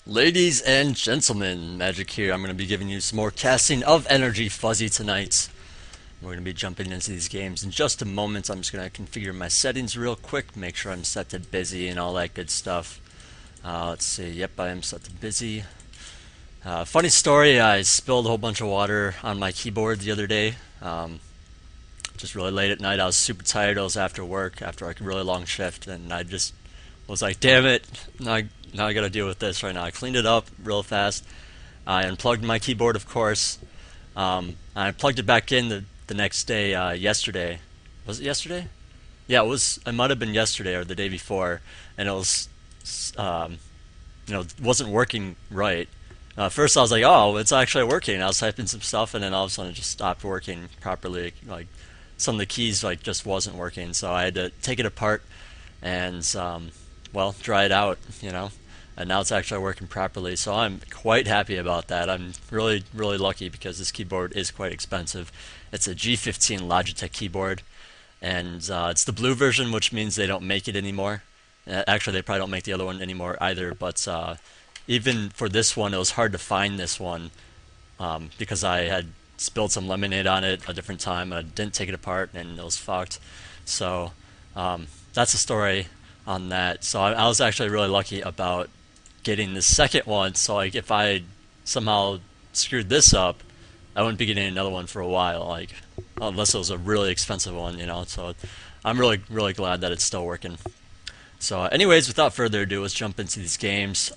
Ladies and gentlemen, Magic here. I'm going to be giving you some more casting of NrGFuzzy tonight. We're going to be jumping into these games in just a moment. I'm just going to configure my settings real quick, make sure I'm set to busy and all that good stuff. Let's see. Yep, I am set to busy. Funny story, I spilled a whole bunch of water on my keyboard the other day. Just really late at night. I was super tired. I was after work, after like a really long shift, and I just was like, damn it, now I gotta deal with this right now. I cleaned it up real fast. I unplugged my keyboard, of course. I plugged it back in the next day, yesterday. Was it yesterday? Yeah, it was. It might have been yesterday or the day before, and it was, um, wasn't working right. First, I was like, "Oh, it's actually working." I was typing some stuff, and then all of a sudden, it just stopped working properly. Like some of the keys, like just wasn't working. So I had to take it apart and, well, dry it out. And now it's actually working properly. So I'm quite happy about that. I'm really, really lucky because this keyboard is quite expensive. It's a G15 Logitech keyboard, and it's the blue version, which means they don't make it anymore. Actually, they probably don't make the other one anymore either. But even for this one, it was hard to find this one because I had spilled some lemonade on it a different time. I didn't take it apart, and it was fucked. So that's the story on that. So I was actually really lucky about getting the second one. So like if I somehow screwed this up, I wouldn't be getting another one for a while. Like unless it was a really expensive one. So I'm really really glad that it's still working. So anyways, without further ado, let's jump into these games.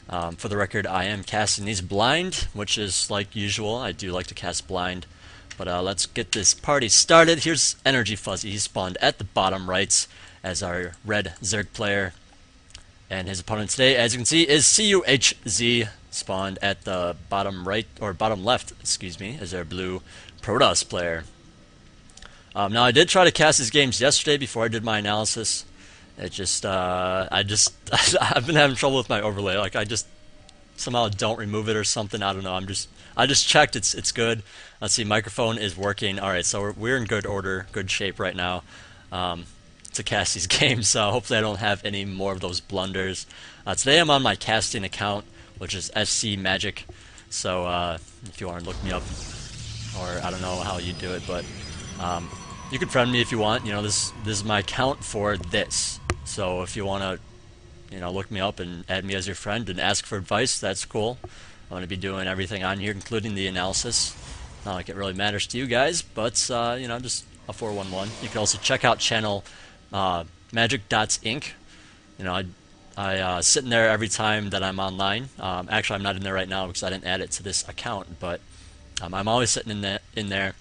For the record, I am casting these blind, which is like usual. I do like to cast blind. But let's get this party started. Here's NrGFuzzy. He spawned at the bottom right as our red Zerg player. And his opponent today, as you can see, is CUHZ, spawned at the bottom right, or bottom left, excuse me, as our blue Protoss player. Now, I did try to cast these games yesterday before I did my analysis. It just, I've been having trouble with my overlay. Like, I just somehow don't remove it or something. I don't know. I just checked. It's good. Let's see. Microphone is working. All right. So we're in good order, good shape right now. To cast these games, so hopefully I don't have any more of those blunders. Today I'm on my casting account, which is SC Magic. So if you want to look me up, or I don't know how you do it, but you can friend me if you want. This is my account for this. So if you want to, look me up and add me as your friend and ask for advice, that's cool. I'm going to be doing everything on here, including the analysis. Not like it really matters to you guys, but just a 411. You can also check out channel Magic Dots Inc. I sit in there every time that I'm online. Actually, I'm not in there right now because I didn't add it to this account, but I'm always sitting in there.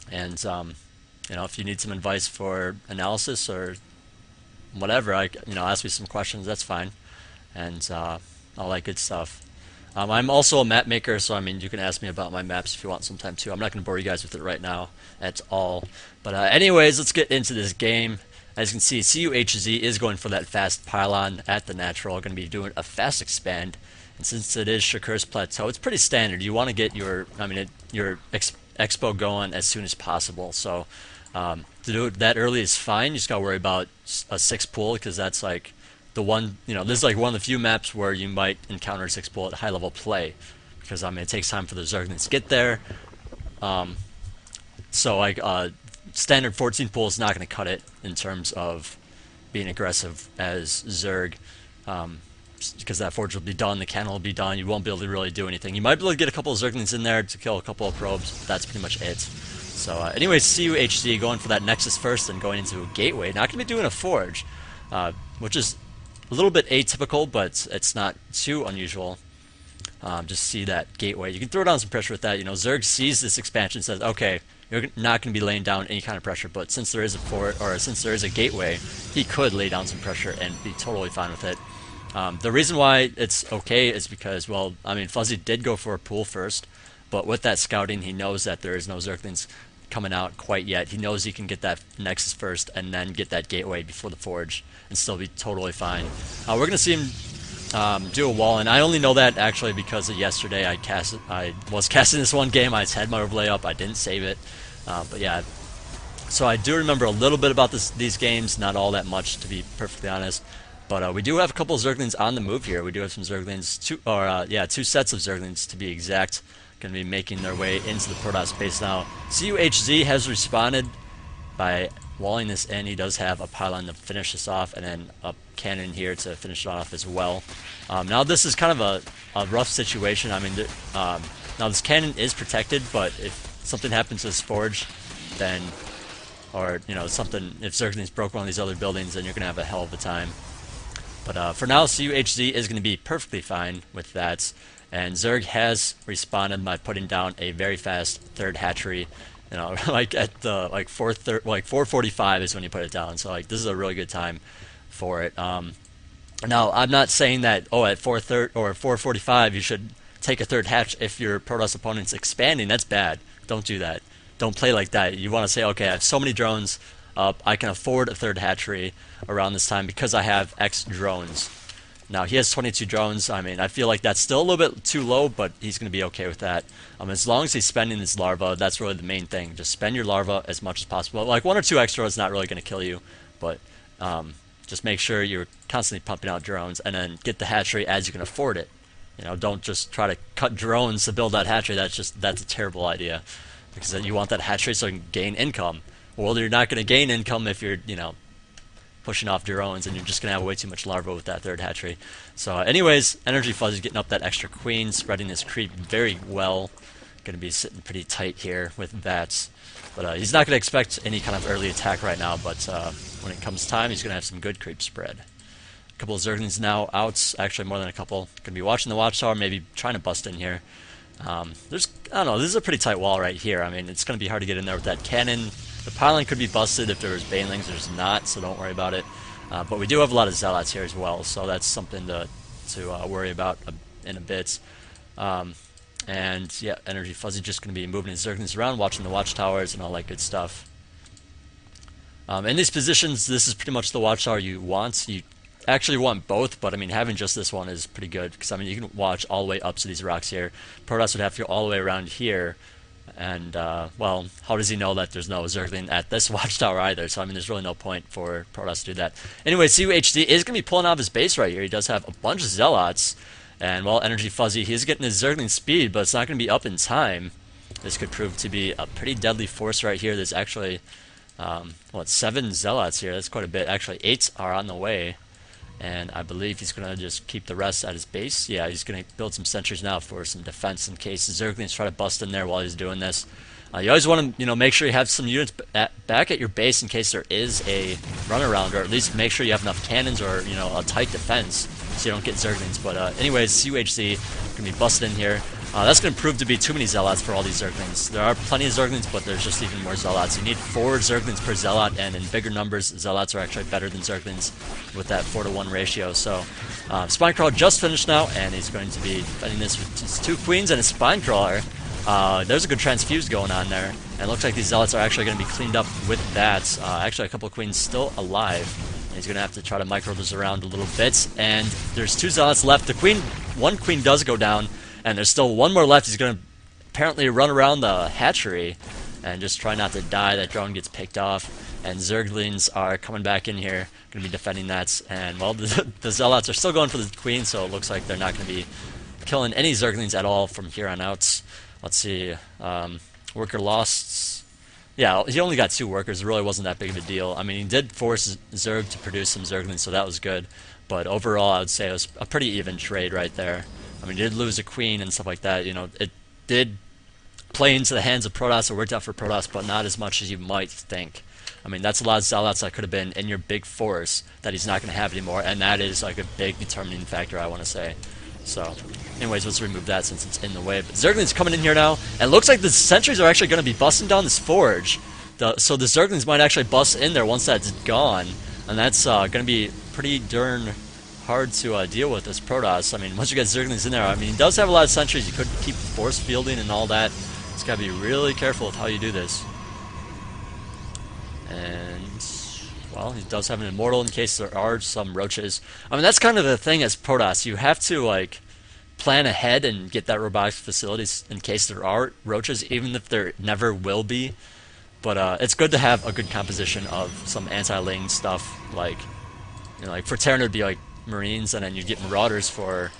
And if you need some advice for analysis or whatever, ask me some questions. That's fine, and all that good stuff. I'm also a map maker, so you can ask me about my maps if you want sometime too. I'm not going to bore you guys with it right now at all. But anyways, let's get into this game. As you can see, CUHZ is going for that fast pylon at the natural. Going to be doing a fast expand, and since it is Shakur's plateau, it's pretty standard. You want to get your expo going as soon as possible. So to do it that early is fine. You just got to worry about a 6 pull because that's like the one. This is like one of the few maps where you might encounter 6 pull at high level play because it takes time for the Zerglings to get there. So like standard 14 pull is not going to cut it in terms of being aggressive as Zerg, because that forge will be done, the cannon will be done, you won't be able to really do anything. You might be able to get a couple of Zerglings in there to kill a couple of probes, but that's pretty much it. So anyways, CUHZ going for that Nexus first and going into a gateway. Not going to be doing a forge, which is a little bit atypical, but it's not too unusual. Just see that gateway. You can throw down some pressure with that. Zerg sees this expansion and says, okay, you're not going to be laying down any kind of pressure, but since there is since there is a gateway, he could lay down some pressure and be totally fine with it. The reason why it's okay is because, well, Fuzzy did go for a pool first, but with that scouting, he knows that there is no Zerglings coming out quite yet. He knows he can get that Nexus first and then get that gateway before the Forge and still be totally fine. We're going to see him do a wall, and I only know that actually because of yesterday. I was casting this one game. I just had my overlay up. I didn't save it, but yeah. So I do remember a little bit about these games, not all that much to be perfectly honest. But we do have a couple of Zerglings on the move here. We do have some Zerglings, two sets of Zerglings to be exact, going to be making their way into the Protoss base now. CUHZ has responded by walling this in. He does have a pylon to finish this off, and then a cannon here to finish it off as well. Now this is kind of a rough situation. I mean, now this cannon is protected, but if something happens to this forge, then, or something, if Zerglings broke one of these other buildings, then you're going to have a hell of a time. But for now, CUHZ is going to be perfectly fine with that. And Zerg has responded by putting down a very fast third hatchery. Like at the 4:45 is when you put it down. So like this is a really good time for it. Now I'm not saying that at 4:30 or 4:45 you should take a third hatch if your Protoss opponent's expanding. That's bad. Don't do that. Don't play like that. You want to say, okay, I have so many drones up, I can afford a third hatchery around this time because I have X drones. Now he has 22 drones. I mean, I feel like that's still a little bit too low, but he's going to be okay with that. As long as he's spending his larva, that's really the main thing. Just spend your larva as much as possible. Like 1 or 2 extra is not really going to kill you, but just make sure you're constantly pumping out drones, and then get the hatchery as you can afford it. Don't just try to cut drones to build that hatchery. That's a terrible idea, because then you want that hatchery so you can gain income. Well, you're not going to gain income if you're, pushing off drones, and you're just going to have way too much larva with that third hatchery. So anyways, NrGFuzzy's getting up that extra queen, spreading his creep very well. Going to be sitting pretty tight here with that. But he's not going to expect any kind of early attack right now, but when it comes time, he's going to have some good creep spread. A couple of Zerglings now out, actually more than a couple. Going to be watching the watchtower, maybe trying to bust in here. I don't know, this is a pretty tight wall right here. I mean, it's going to be hard to get in there with that cannon. The pylon could be busted if there was banelings. There's not, so don't worry about it. But we do have a lot of zealots here as well, so that's something to worry about in a bit. And yeah, NrGFuzzy just going to be moving his Zerglings around, watching the watchtowers and all that good stuff. In these positions, this is pretty much the watchtower you want. You actually want both, but I mean, having just this one is pretty good, because I mean, you can watch all the way up to these rocks here. Protoss would have to go all the way around here. And, well, how does he know that there's no Zergling at this watchtower either? So, I mean, there's really no point for Protoss to do that. Anyway, CUHD is going to be pulling out of his base right here. He does have a bunch of Zealots. And, well, NrGFuzzy, he's getting his Zergling speed, but it's not going to be up in time. This could prove to be a pretty deadly force right here. There's actually, 7 Zealots here. That's quite a bit. Actually, 8 are on the way. And I believe he's going to just keep the rest at his base. Yeah, he's going to build some sentries now for some defense in case the Zerglings try to bust in there while he's doing this. You always want to, make sure you have some units back at your base in case there is a runaround, or at least make sure you have enough cannons or, a tight defense so you don't get Zerglings. But anyways, CUHC going to be busted in here. That's going to prove to be too many Zealots for all these Zerglings. There are plenty of Zerglings, but there's just even more Zealots. You need 4 Zerglings per Zealot, and in bigger numbers, Zealots are actually better than Zerglings with that 4-to-1 ratio. So, Spinecrawler just finished now, and he's going to be defending this with his 2 queens and a Spinecrawler. There's a good transfuse going on there, and it looks like these Zealots are actually going to be cleaned up with that. Actually, a couple of queens still alive. And he's going to have to try to micro those around a little bit, and there's 2 Zealots left. One queen does go down, and there's still 1 more left. He's going to apparently run around the hatchery and just try not to die. That drone gets picked off, and Zerglings are coming back in here, going to be defending that. And, well, the Zealots are still going for the queen, so it looks like they're not going to be killing any Zerglings at all from here on out. Let's see. Worker lost. Yeah, he only got 2 workers. It really wasn't that big of a deal. I mean, he did force Zerg to produce some Zerglings, so that was good. But overall, I would say it was a pretty even trade right there. I mean, he did lose a queen and stuff like that. It did play into the hands of Protoss. It worked out for Protoss, but not as much as you might think. I mean, that's a lot of Zealots that could have been in your big force that he's not going to have anymore, and that is like a big determining factor, I want to say. So, anyways, let's remove that since it's in the way. But Zergling's coming in here now, and it looks like the sentries are actually going to be busting down this forge. So the Zerglings might actually bust in there once that's gone, and that's going to be pretty darn hard to deal with this Protoss. I mean, once you get Zerglings in there, I mean, he does have a lot of sentries. You could keep force fielding and all that. It's got to be really careful with how you do this. And, well, he does have an immortal in case there are some roaches. I mean, that's kind of the thing as Protoss. You have to, like, plan ahead and get that robotics facilities in case there are roaches, even if there never will be. But it's good to have a good composition of some anti-ling stuff, like, like for Terran it would be like Marines, and then you'd get Marauders for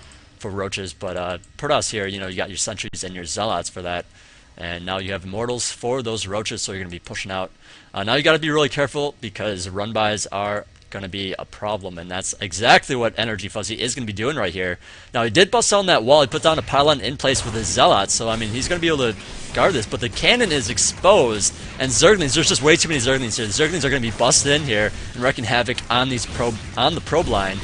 Roaches. But Protoss here, you got your Sentries and your Zealots for that. And now you have Immortals for those Roaches, so you're going to be pushing out. Now you got to be really careful because run-bys are going to be a problem, and that's exactly what NrGFuzzy is going to be doing right here. Now he did bust on that wall. He put down a pylon in place with his Zealots, so I mean he's going to be able to guard this, but the cannon is exposed, and Zerglings, there's just way too many Zerglings here. The Zerglings are going to be busted in here and wreaking havoc on these the probe line.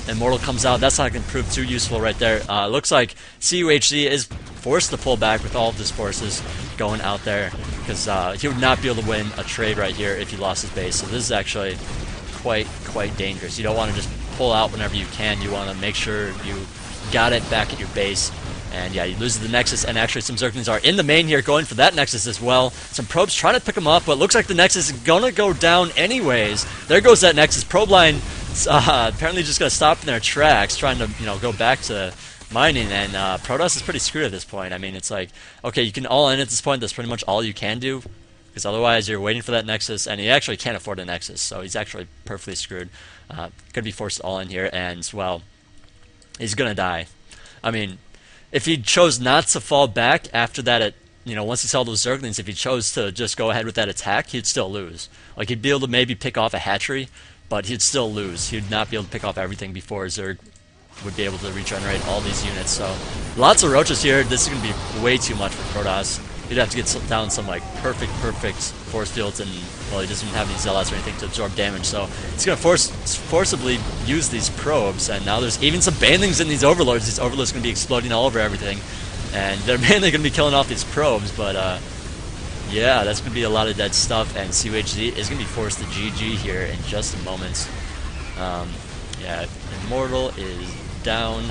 Immortal comes out. That's not going to prove too useful right there. Looks like CUHZ is forced to pull back with all of his forces going out there because he would not be able to win a trade right here if he lost his base. So this is actually quite dangerous. You don't want to just pull out whenever you can. You want to make sure you got it back at your base. And yeah, you lose the Nexus, and actually some Zerglings are in the main here going for that Nexus as well. Some probes trying to pick them up, but looks like the Nexus is going to go down anyways. There goes that Nexus. Probe line apparently just going to stop in their tracks, trying to go back to mining, and Protoss is pretty screwed at this point. I mean, it's like, okay, you can all in at this point. That's pretty much all you can do, because otherwise you're waiting for that Nexus, and he actually can't afford a Nexus, so he's actually perfectly screwed. Going to be forced all in here, and, well, he's going to die. I mean, if he chose not to fall back after that, once he saw those Zerglings, if he chose to just go ahead with that attack, he'd still lose. Like, he'd be able to maybe pick off a hatchery, but he'd still lose. He'd not be able to pick off everything before Zerg would be able to regenerate all these units. So lots of Roaches here. This is going to be way too much for Protoss. He'd have to get down some like perfect force fields, and well, he doesn't have any Zealots or anything to absorb damage. So he's going to forcibly use these probes, and now there's even some banelings in these Overlords. These Overlords are going to be exploding all over everything, and they're mainly going to be killing off these probes, but yeah, that's going to be a lot of dead stuff, and CUHZ is going to be forced to GG here in just a moment. Yeah, Immortal is down.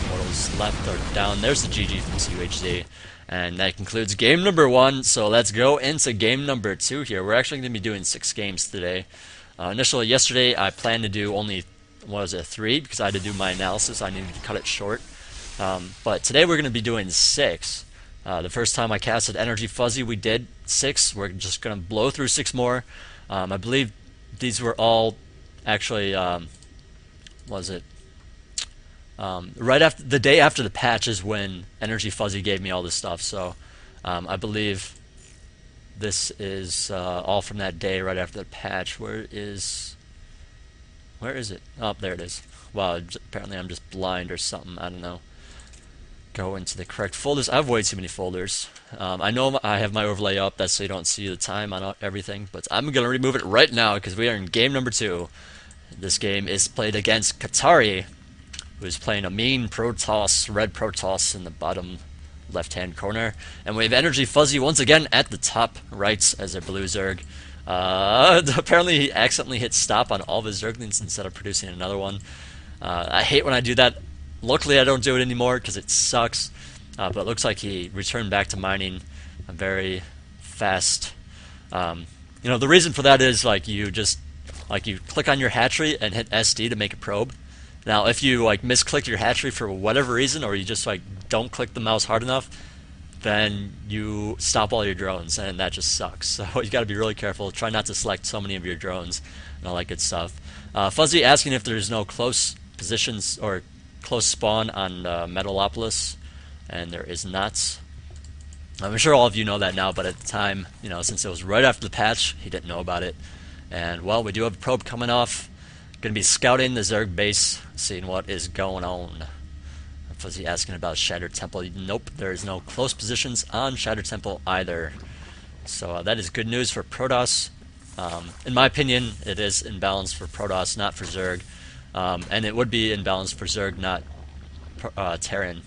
Immortal's left are down. There's the GG from CUHZ. And that concludes game number 1. So let's go into game number 2 here. We're actually going to be doing 6 games today. Initially, yesterday, I planned to do only, 3, because I had to do my analysis. I needed to cut it short. But today we're going to be doing 6. The first time I casted NrGFuzzy, we did 6. We're just going to blow through 6 more. I believe these were all actually, right after the day after the patch is when NrGFuzzy gave me all this stuff. So I believe this is all from that day right after the patch. Where is it? Oh, there it is. Wow, apparently I'm just blind or something. I don't know. Go into the correct folders. I have way too many folders. I know I have my overlay up, that's so you don't see the time on everything, but I'm going to remove it right now because we are in game number 2. This game is played against Qatari, who's playing a mean Protoss, red Protoss in the bottom left-hand corner. And we have NrGFuzzy once again at the top right as a blue Zerg. Apparently he accidentally hit stop on all of his Zerglings instead of producing another one. I hate when I do that. Luckily I don't do it anymore because it sucks. But it looks like he returned back to mining very fast. The reason for that is you click on your hatchery and hit SD to make a probe. Now, if you misclick your hatchery for whatever reason, or you just don't click the mouse hard enough, then you stop all your drones, and that just sucks. So you got to be really careful. Try not to select so many of your drones and all that good stuff. Fuzzy asking if there's no close positions or close spawn on Metalopolis, and there is not. I'm sure all of you know that now, but at the time, since it was right after the patch, he didn't know about it. And well, we do have a probe coming off. Going to be scouting the Zerg base, seeing what is going on. Fuzzy asking about Shattered Temple. Nope, there is no close positions on Shattered Temple either. So that is good news for Protoss. In my opinion, it is in balance for Protoss, not for Zerg. And it would be in balance for Zerg, not Terran.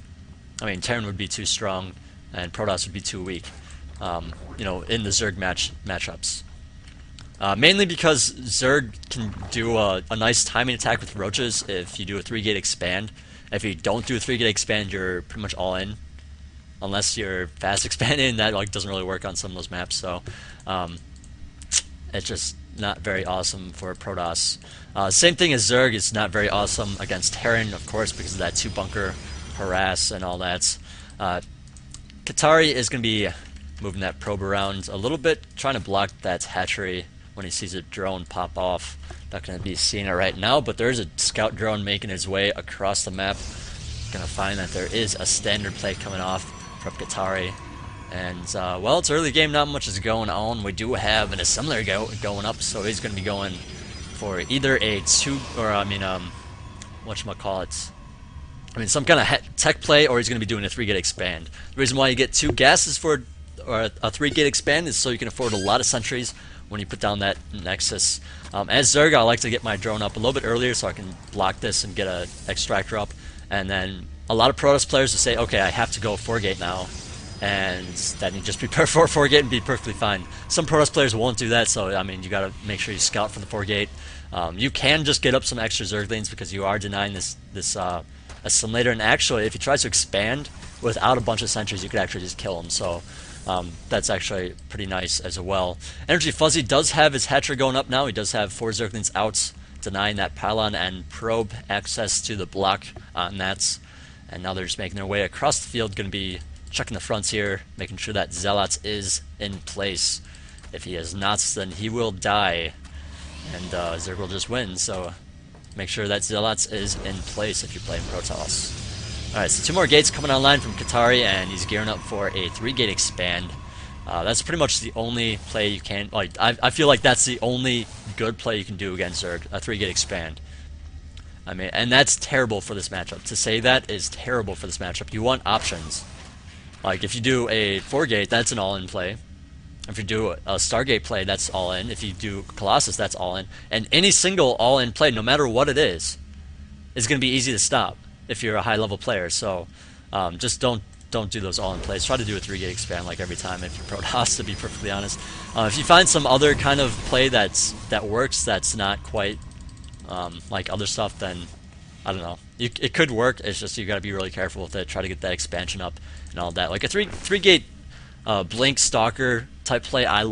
I mean, Terran would be too strong, and Protoss would be too weak. In the Zerg matchups. Mainly because Zerg can do a nice timing attack with Roaches if you do a 3-gate expand. If you don't do a 3-gate expand, you're pretty much all in. Unless you're fast expanding, that doesn't really work on some of those maps. So it's just not very awesome for Protoss. Same thing as Zerg, it's not very awesome against Terran, of course, because of that 2-bunker harass and all that. Qatari is going to be moving that probe around a little bit, trying to block that hatchery when he sees a drone pop off. Not going to be seeing it right now, but there's a scout drone making his way across the map. Going to find that there is a standard play coming off from Qatari. And, well, it's early game, not much is going on. We do have an assembler going up, so he's going to be going for either a whatchamacallit, some kind of tech play, or he's going to be doing a 3-gate expand. The reason why you get 2 gases for or a 3-gate expand is so you can afford a lot of sentries when you put down that Nexus. As Zerg, I like to get my drone up a little bit earlier so I can block this and get an extractor up. And then a lot of Protoss players will say, okay, I have to go 4-gate now. And then you just prepare for 4-gate and be perfectly fine. Some Protoss players won't do that, so I mean, you gotta make sure you scout for the 4-gate. You can just get up some extra Zerglings because you are denying this assimilator, and actually, if he tries to expand without a bunch of sentries, you could actually just kill him, so that's actually pretty nice as well. NrGFuzzy does have his hatchery going up now. He does have 4 Zerglings out, denying that pylon and probe access to the block on that. And now they're just making their way across the field, going to be checking the fronts here, making sure that Zealots is in place. If he is not, then he will die, and Zerg will just win. So make sure that Zealots is in place if you're playing Protoss. Alright, so 2 more gates coming online from Qatari, and he's gearing up for a 3-gate expand. That's pretty much the only play you can, like, I feel like that's the only good play you can do against Zerg, a 3-gate expand. I mean, and that's terrible for this matchup. To say that is terrible for this matchup. You want options. Like, if you do a 4-gate, that's an all-in play. If you do a Stargate play, that's all-in. If you do Colossus, that's all-in. And any single all-in play, no matter what it is going to be easy to stop if you're a high-level player. So just don't do those all-in plays. Try to do a 3-gate expand like every time if you're Protoss, to be perfectly honest. If you find some other kind of play that works, that's not quite like other stuff, then I don't know. It could work. It's just you got to be really careful with it. Try to get that expansion up and all that. Like a 3-gate blink stalker type play, I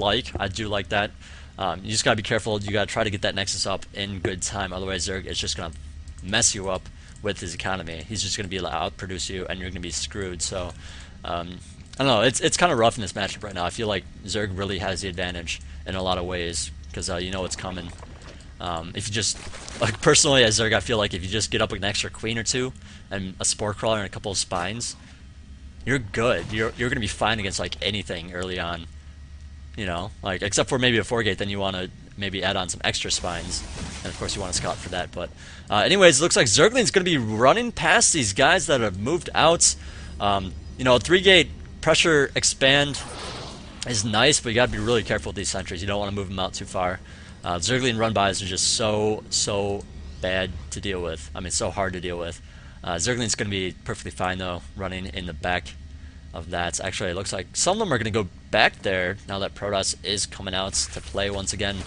do like that. You just got to be careful. You got to try to get that Nexus up in good time. Otherwise, Zerg is just going to mess you up with his economy. He's just going to be able to outproduce you, and you're going to be screwed. So I don't know. It's kind of rough in this matchup right now. I feel like Zerg really has the advantage in a lot of ways because you know what's coming. If you just, like, personally as Zerg, I feel like if you just get up with an extra queen or 2 and a spore crawler and a couple of spines, you're good. You're going to be fine against like anything early on. You know, like except for maybe a 4-gate, then you want to maybe add on some extra spines, and of course you want to scout for that. But anyways, it looks like Zergling's going to be running past these guys that have moved out. You know, a 3-gate pressure expand is nice, but you got to be really careful with these sentries. You don't want to move them out too far. Zergling run-bys are just so bad to deal with. I mean, so hard to deal with. Zergling's going to be perfectly fine, though, running in the back of that. Actually, it looks like some of them are going to go back there now that Protoss is coming out to play once again.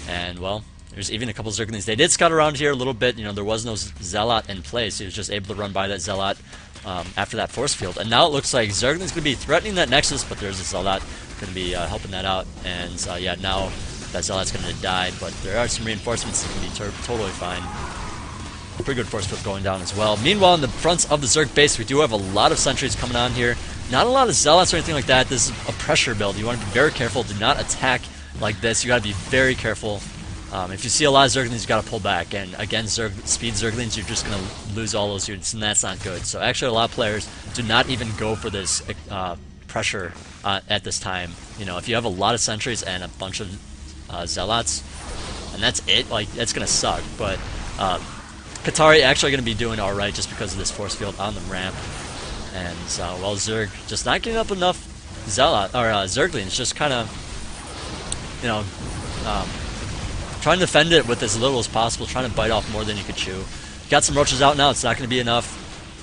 And, well, there's even a couple Zerglings. They did scout around here a little bit. You know, there was no Zealot in place. So he was just able to run by that Zealot after that force field. And now it looks like Zergling's going to be threatening that Nexus, but there's a Zealot going to be helping that out. And, yeah, now that Zealot's going to die, but there are some reinforcements that can be totally fine. A pretty good force field going down as well. Meanwhile, in the fronts of the Zerg base, we do have a lot of sentries coming on here. Not a lot of Zealots or anything like that. This is a pressure build. You want to be very careful. Do not attack like this. You got to be very careful. If you see a lot of Zerglings, you got to pull back. And again, speed Zerglings, you're just going to lose all those units, and that's not good. So actually, a lot of players do not even go for this pressure at this time. You know, if you have a lot of sentries and a bunch of Zealots, and that's it, like, that's going to suck. But Qatari actually going to be doing alright just because of this force field on the ramp. And well, Zerg just not getting up enough Zerglings, just kind of, you know, trying to defend it with as little as possible, trying to bite off more than you could chew. Got some roaches out now, it's not going to be enough.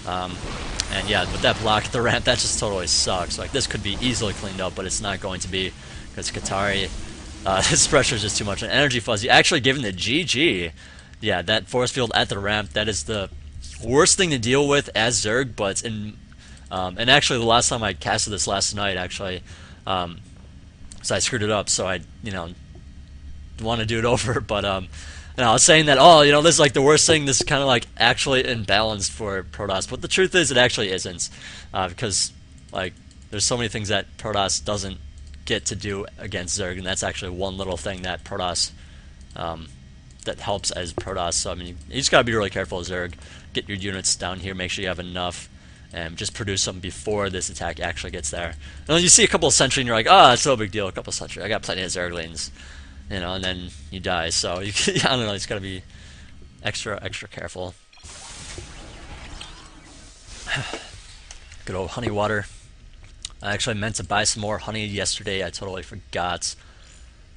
And yeah, with that block at the ramp, that just totally sucks. Like, this could be easily cleaned up, but it's not going to be, because Qatari, this pressure is just too much. And NrGFuzzy actually giving the GG. Yeah, that force field at the ramp, that is the worst thing to deal with as Zerg, but in and actually the last time I casted this last night, actually, so I screwed it up, so I, you know, want to do it over, but you know, I was saying that, oh, you know, this is like the worst thing, this is kind of like actually imbalanced for Protoss, but the truth is it actually isn't, because like there's so many things that Protoss doesn't get to do against Zerg, and that's actually one little thing that Protoss that helps as Protoss. So I mean, you just gotta be really careful as Zerg. Get your units down here, make sure you have enough, and just produce them before this attack actually gets there. And you see a couple of sentry, and you're like, oh, it's no big deal. A couple of sentry, I got plenty of Zerglings, you know, and then you die. So you I don't know, you just gotta be extra careful. Good old honey water. I actually meant to buy some more honey yesterday. I totally forgot.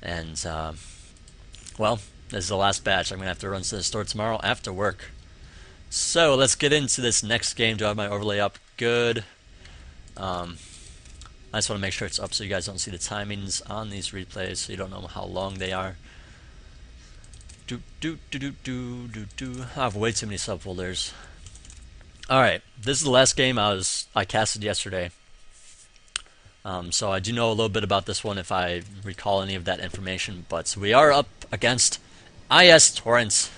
And, well, this is the last batch. I'm going to have to run to the store tomorrow after work. So, let's get into this next game. Do I have my overlay up? Good. I just want to make sure it's up so you guys don't see the timings on these replays, so you don't know how long they are. I have way too many subfolders. Alright, this is the last game I casted yesterday. So I do know a little bit about this one if I recall any of that information, but we are up against IS Torrent,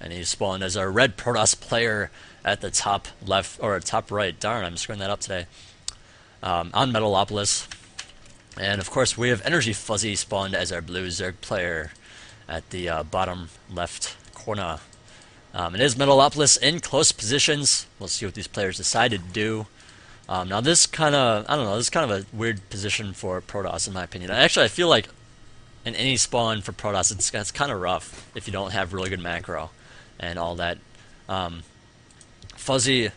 and he spawned as our red Protoss player at the top left, or top right. Darn, I'm screwing that up today. On Metalopolis. And of course we have NrGFuzzy spawned as our blue Zerg player at the bottom left corner. It is Metalopolis in close positions. We'll see what these players decide to do. Now this kind of, I don't know, this is kind of a weird position for Protoss in my opinion. Actually, I feel like in any spawn for Protoss, it's kind of rough if you don't have really good macro and all that. Fuzzy,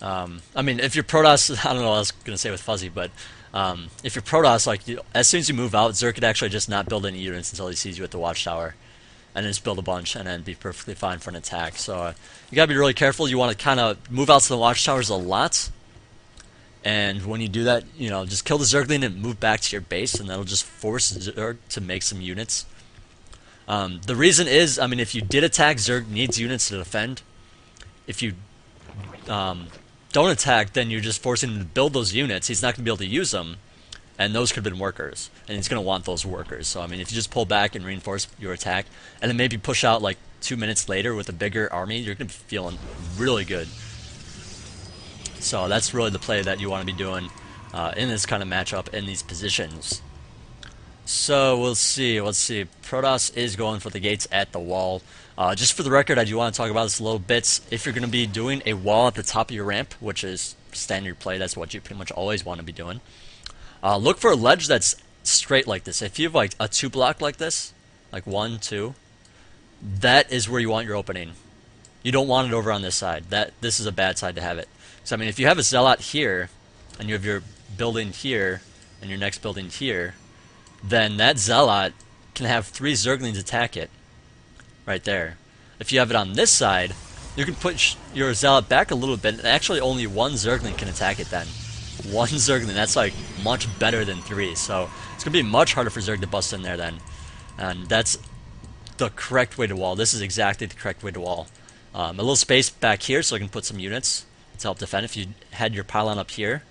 I mean, if you're Protoss, I don't know what I was going to say with Fuzzy, but if you're Protoss, like, as soon as you move out, Zerg could actually just not build any units until he sees you at the watchtower, and then just build a bunch and then be perfectly fine for an attack. So you gotta be really careful. You want to kind of move out to the watchtowers a lot, and when you do that, you know, just kill the Zergling and move back to your base, and that'll just force Zerg to make some units. The reason is, I mean, if you did attack, Zerg needs units to defend. If you don't attack, then you're just forcing him to build those units. He's not going to be able to use them, and those could have been workers, and he's going to want those workers. So I mean, if you just pull back and reinforce your attack, and then maybe push out like 2 minutes later with a bigger army, you're going to be feeling really good. So that's really the play that you want to be doing in this kind of matchup in these positions. So we'll see. Let's see. Protoss is going for the gates at the wall. Just for the record, I do want to talk about this a little bit. If you're going to be doing a wall at the top of your ramp, which is standard play, that's what you pretty much always want to be doing. Look for a ledge that's straight like this. If you have like a 2-block like this, like 1, 2, that is where you want your opening. You don't want it over on this side. This is a bad side to have it. So I mean, if you have a zealot here, and you have your building here, and your next building here, then that zealot can have 3 Zerglings attack it, right there. If you have it on this side, you can push your zealot back a little bit, and actually only 1 Zergling can attack it then. 1 Zergling, that's like much better than 3, so it's going to be much harder for Zerg to bust in there then. And that's the correct way to wall. This is exactly the correct way to wall. A little space back here so I can put some units to help defend. If you had your pylon up here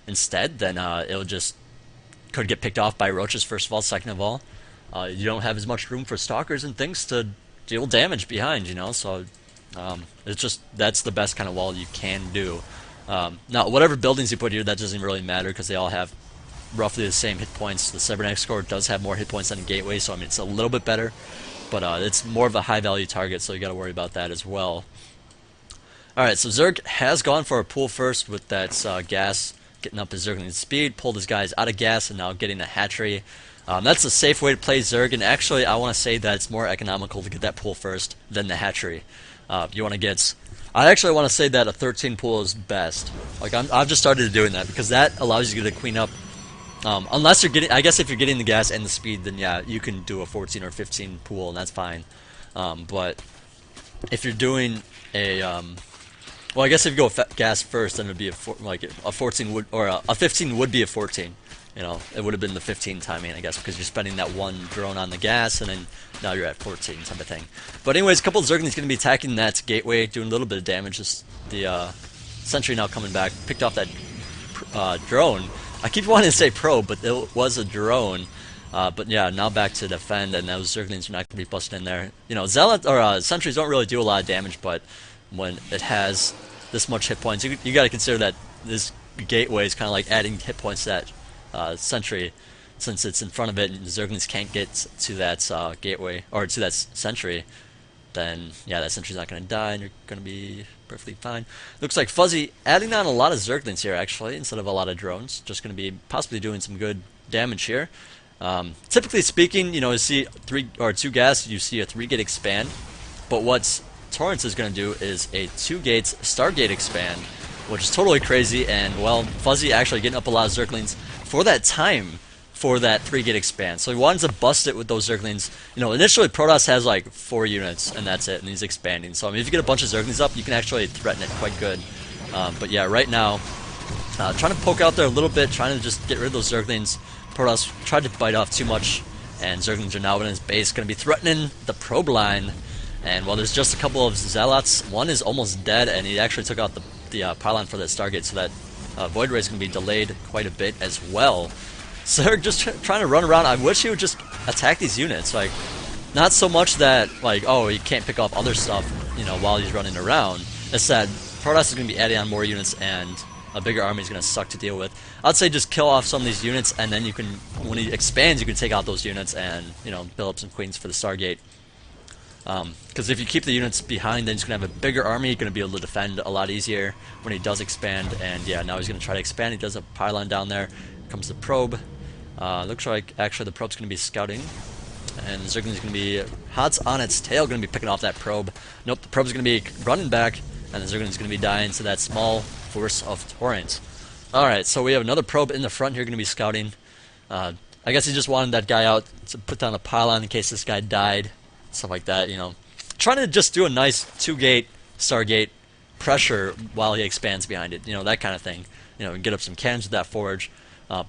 instead, then it'll just could get picked off by roaches first of all. Second of all, you don't have as much room for stalkers and things to deal damage behind, you know, so it's just, that's the best kind of wall you can do. Now whatever buildings you put here, that doesn't really matter because they all have roughly the same hit points. The Cybernetic core does have more hit points than a gateway, so I mean it's a little bit better, but it's more of a high value target, so you got to worry about that as well. Alright, so Zerg has gone for a pull first with that gas, getting up his Zergling speed, pulled his guys out of gas, and now getting a hatchery. That's a safe way to play Zerg, and actually I want to say that it's more economical to get that pull first than the hatchery. You want to get... I actually want to say that a 13 pull is best. Like I've just started doing that because that allows you to queen up. Unless you're getting, I guess if you're getting the gas and the speed, then yeah, you can do a 14 or 15 pool, and that's fine. But if you're doing a, well, I guess if you go gas first, then it'd be like a 14 would, or a 15 would be a 14. You know, it would have been the 15 timing, I guess, because you're spending that 1 drone on the gas, and then now you're at 14 type of thing. But anyways, a couple of Zerglings going to be attacking that gateway, doing a little bit of damage. Just the sentry now coming back, picked off that drone. I keep wanting to say pro, but it was a drone. But yeah, now back to defend, and those Zerglings are not going to be busting in there. You know, Zealot or sentries don't really do a lot of damage, but when it has this much hit points, you got to consider that this gateway is kind of like adding hit points to that sentry. since it's in front of it and the Zerglings can't get to that gateway, or to that sentry, then yeah, that sentry's not going to die and you're going to be perfectly fine. Looks like Fuzzy adding on a lot of Zerglings here actually, instead of a lot of drones. Just going to be possibly doing some good damage here. Typically speaking, you know, you see 3 or 2 gas, you see a 3-gate expand, but what Torrents is going to do is a 2-gate Stargate expand, which is totally crazy, and well, Fuzzy actually getting up a lot of Zerglings for that time for that 3-gate expand. So he wanted to bust it with those Zerglings. You know, initially Protoss has like 4 units, and that's it, and he's expanding. So I mean, if you get a bunch of Zerglings up, you can actually threaten it quite good. But yeah, right now, trying to poke out there a little bit, trying to just get rid of those Zerglings. Protoss tried to bite off too much, and Zerglings are now in his base, going to be threatening the probe line. And while there's just a couple of Zealots, one is almost dead, and he actually took out the pylon for that Stargate, so that Void Ray is going to be delayed quite a bit as well. Zerg just trying to run around. I wish he would just attack these units. Like, not so much that, like, oh, he can't pick off other stuff, you know, while he's running around. It's that Protoss is going to be adding on more units, and a bigger army is going to suck to deal with. I'd say just kill off some of these units, and then you can, when he expands, you can take out those units and, you know, build up some queens for the Stargate. Because if you keep the units behind, then he's going to have a bigger army, going to be able to defend a lot easier when he does expand. And yeah, now he's going to try to expand. He does a pylon down there. Comes the probe. Looks like actually the probe's going to be scouting. And the Zergling's going to be hot on its tail, going to be picking off that probe. Nope, the probe's going to be running back, and the Zergling's going to be dying to that small force of Torrent. Alright, so we have another probe in the front here going to be scouting. I guess he just wanted that guy out to put down a pylon in case this guy died. Stuff like that, you know. Trying to just do a nice 2-gate Stargate pressure while he expands behind it. You know, that kind of thing. You know, get up some cannons with that forge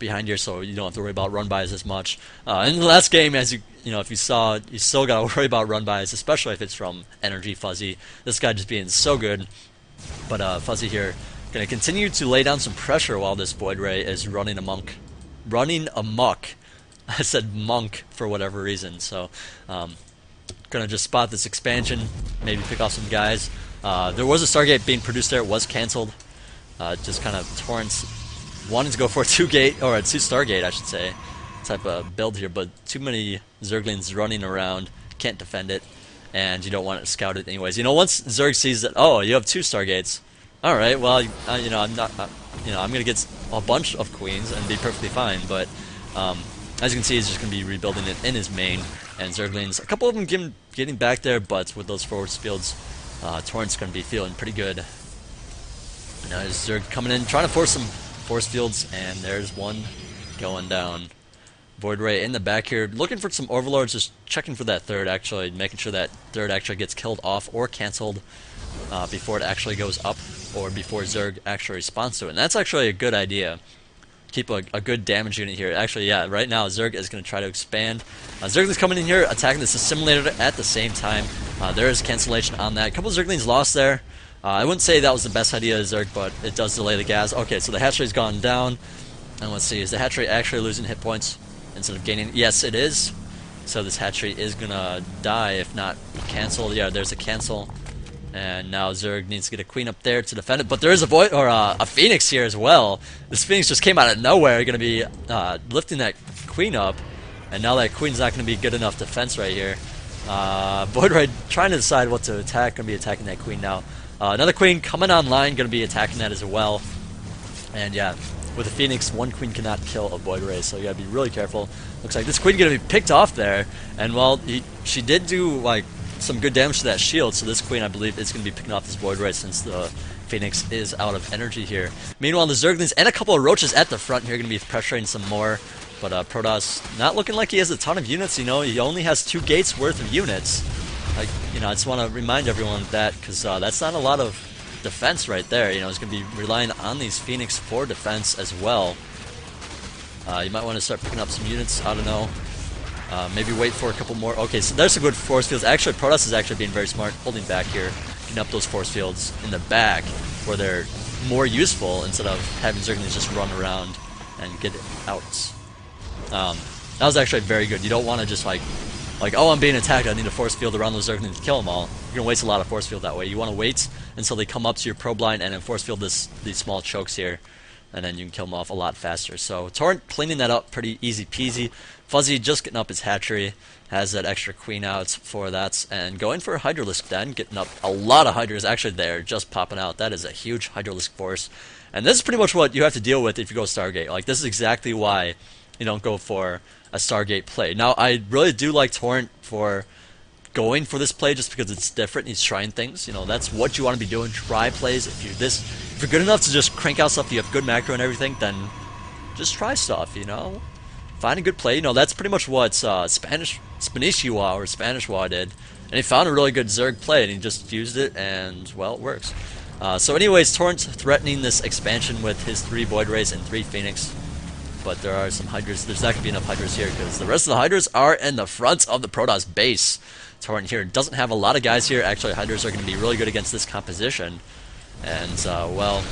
behind here, so you don't have to worry about run-bys as much. In the last game, as you know, if you saw, you still got to worry about run-bys, especially if it's from NrGFuzzy. This guy just being so good. But Fuzzy here going to continue to lay down some pressure while this Void Ray is running amok. I said monk for whatever reason, so gonna just spot this expansion, maybe pick off some guys. There was a Stargate being produced there, it was cancelled. Just kind of Torrents wanting to go for a 2-gate, or a 2-Stargate I should say, type of build here, but too many Zerglings running around, can't defend it, and you don't want it scouted anyways. You know, once Zerg sees that, oh, you have 2 Stargates, alright, well, you know, I'm not, you know, I'm gonna get a bunch of queens and be perfectly fine, but as you can see, he's just gonna be rebuilding it in his main. And Zerglings, a couple of them getting back there, but with those force fields, Torrent's going to be feeling pretty good. Now there's Zerg coming in, trying to force some force fields, and there's one going down. Void Ray in the back here, looking for some Overlords, just checking for that third, actually, making sure that third actually gets killed off or cancelled before it actually goes up, or before Zerg actually responds to it. And that's actually a good idea. Keep a good damage unit here. Actually, yeah, right now Zerg is going to try to expand. Zerg is coming in here, attacking this assimilator at the same time. There is cancellation on that. A couple of Zerglings lost there. I wouldn't say that was the best idea of Zerg, but it does delay the gas. Okay, so the hatchery's gone down. And let's see, is the hatchery actually losing hit points instead of gaining? Yes, it is. So this hatchery is going to die if not canceled. Yeah, there's a cancel. And now Zerg needs to get a queen up there to defend it. But there is a void, or a phoenix here as well. This phoenix just came out of nowhere, going to be lifting that queen up. And now that queen's not going to be good enough defense right here. Void Ray trying to decide what to attack. Going to be attacking that queen now. Another queen coming online, going to be attacking that as well. And yeah, with a phoenix, one queen cannot kill a Void Ray, so you got to be really careful. Looks like this queen going to be picked off there. And well, she did do like some good damage to that shield, so this queen, I believe, is going to be picking off this Void Ray since the Phoenix is out of energy here. Meanwhile, the Zerglings and a couple of Roaches at the front here are going to be pressuring some more, but Protoss not looking like he has a ton of units. You know, he only has 2 gates worth of units. Like, you know, I just want to remind everyone of that, because that's not a lot of defense right there. You know, he's going to be relying on these Phoenix for defense as well. You might want to start picking up some units, I don't know. Maybe wait for a couple more. Okay, so there's some good force fields. Actually, Protoss is actually being very smart, holding back here, getting up those force fields in the back, where they're more useful instead of having Zerglings just run around and get it out. That was actually very good. You don't want to just like, oh, I'm being attacked, I need a force field around those Zerglings to kill them all. You're going to waste a lot of force field that way. You want to wait until they come up to your probe line and then force field these small chokes here. and then you can kill them off a lot faster. So Torrent cleaning that up pretty easy peasy. Fuzzy just getting up his hatchery, has that extra queen out for that, and going for a Hydralisk then, getting up a lot of Hydras actually there, just popping out. That is a huge Hydralisk force. And this is pretty much what you have to deal with if you go Stargate. Like, this is exactly why you don't go for a Stargate play. Now, I really do like Torrent for going for this play just because it's different. He's trying things. You know, that's what you want to be doing. Try plays. If you're good enough to just crank out stuff, you have good macro and everything, then just try stuff, you know? Find a good play. You know, that's pretty much what Spanishwa did. And he found a really good Zerg play, and he just used it, and, well, it works. So anyways, Torrent threatening this expansion with his 3 Void Rays and 3 Phoenix. But there are some Hydras. There's not going to be enough Hydras here, because the rest of the Hydras are in the front of the Protoss base. Torrent here doesn't have a lot of guys here. Actually, Hydras are going to be really good against this composition. And, well,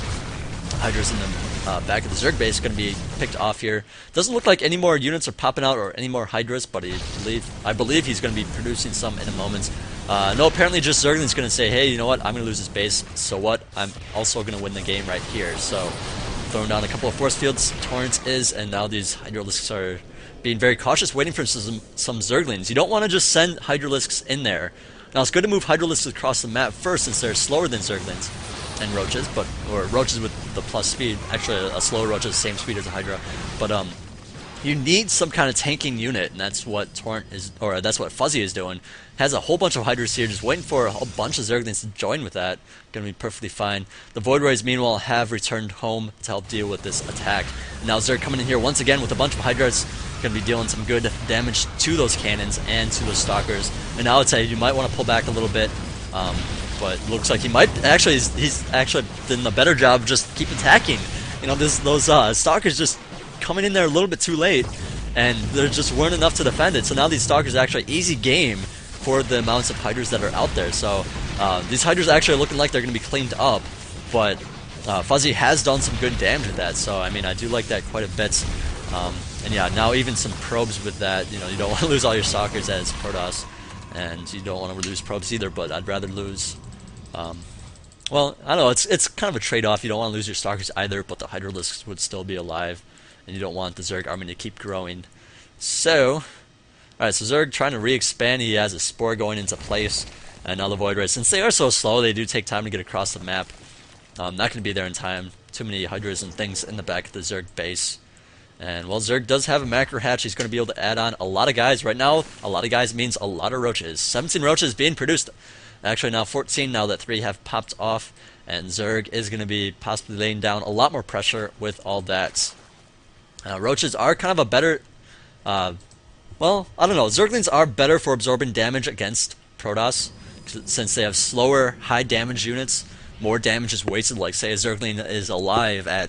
Hydras in the back of the Zerg base is going to be picked off here. Doesn't look like any more units are popping out or any more Hydras, but I believe he's going to be producing some in a moment. No, apparently just Zergling's going to say, hey, you know what, I'm going to lose this base, so what? I'm also going to win the game right here. So, throwing down a couple of force fields, Torrent is, and now these Hydralisks are being very cautious, waiting for some Zerglings. You don't want to just send Hydralisks in there. Now, it's good to move Hydralisks across the map first, since they're slower than Zerglings and Roaches, or Roaches with the plus speed. Actually, a slow Roach is the same speed as a Hydra. But you need some kind of tanking unit, and that's what Torrent is, or that's what Fuzzy is doing. Has a whole bunch of Hydras here, just waiting for a whole bunch of Zerglings to join with that. Gonna be perfectly fine. The Void Rays, meanwhile, have returned home to help deal with this attack. Now Zerg coming in here once again with a bunch of Hydras, gonna be dealing some good damage to those cannons and to those Stalkers. And now I'd say you might want to pull back a little bit. But looks like he might actually, he's actually done a better job of just keep attacking. You know, those Stalkers just coming in there a little bit too late, and there just weren't enough to defend it. So now these Stalkers are actually easy game for the amounts of Hydras that are out there. So these Hydras actually are looking like they're going to be cleaned up, but Fuzzy has done some good damage with that. So I mean, I do like that quite a bit. And yeah, now even some probes with that. You know, you don't want to lose all your Stalkers as Protoss, and you don't want to lose probes either. But I'd rather lose. Well, I don't know. It's kind of a trade-off. You don't want to lose your Stalkers either, but the Hydralisks would still be alive, and you don't want the Zerg army to keep growing. So, alright, so Zerg trying to re-expand. He has a Spore going into place, and now the Void Rays. Since they are so slow, they do take time to get across the map. Not going to be there in time. Too many Hydras and things in the back of the Zerg base. And, well, Zerg does have a macro hatch. He's going to be able to add on a lot of guys. Right now, a lot of guys means a lot of Roaches. 17 Roaches being produced. Actually, now 14, now that 3 have popped off. And Zerg is going to be possibly laying down a lot more pressure with all that. Roaches are kind of a better... well, I don't know. Zerglings are better for absorbing damage against Protoss, since they have slower, high damage units. More damage is wasted. Like, say a Zergling is alive at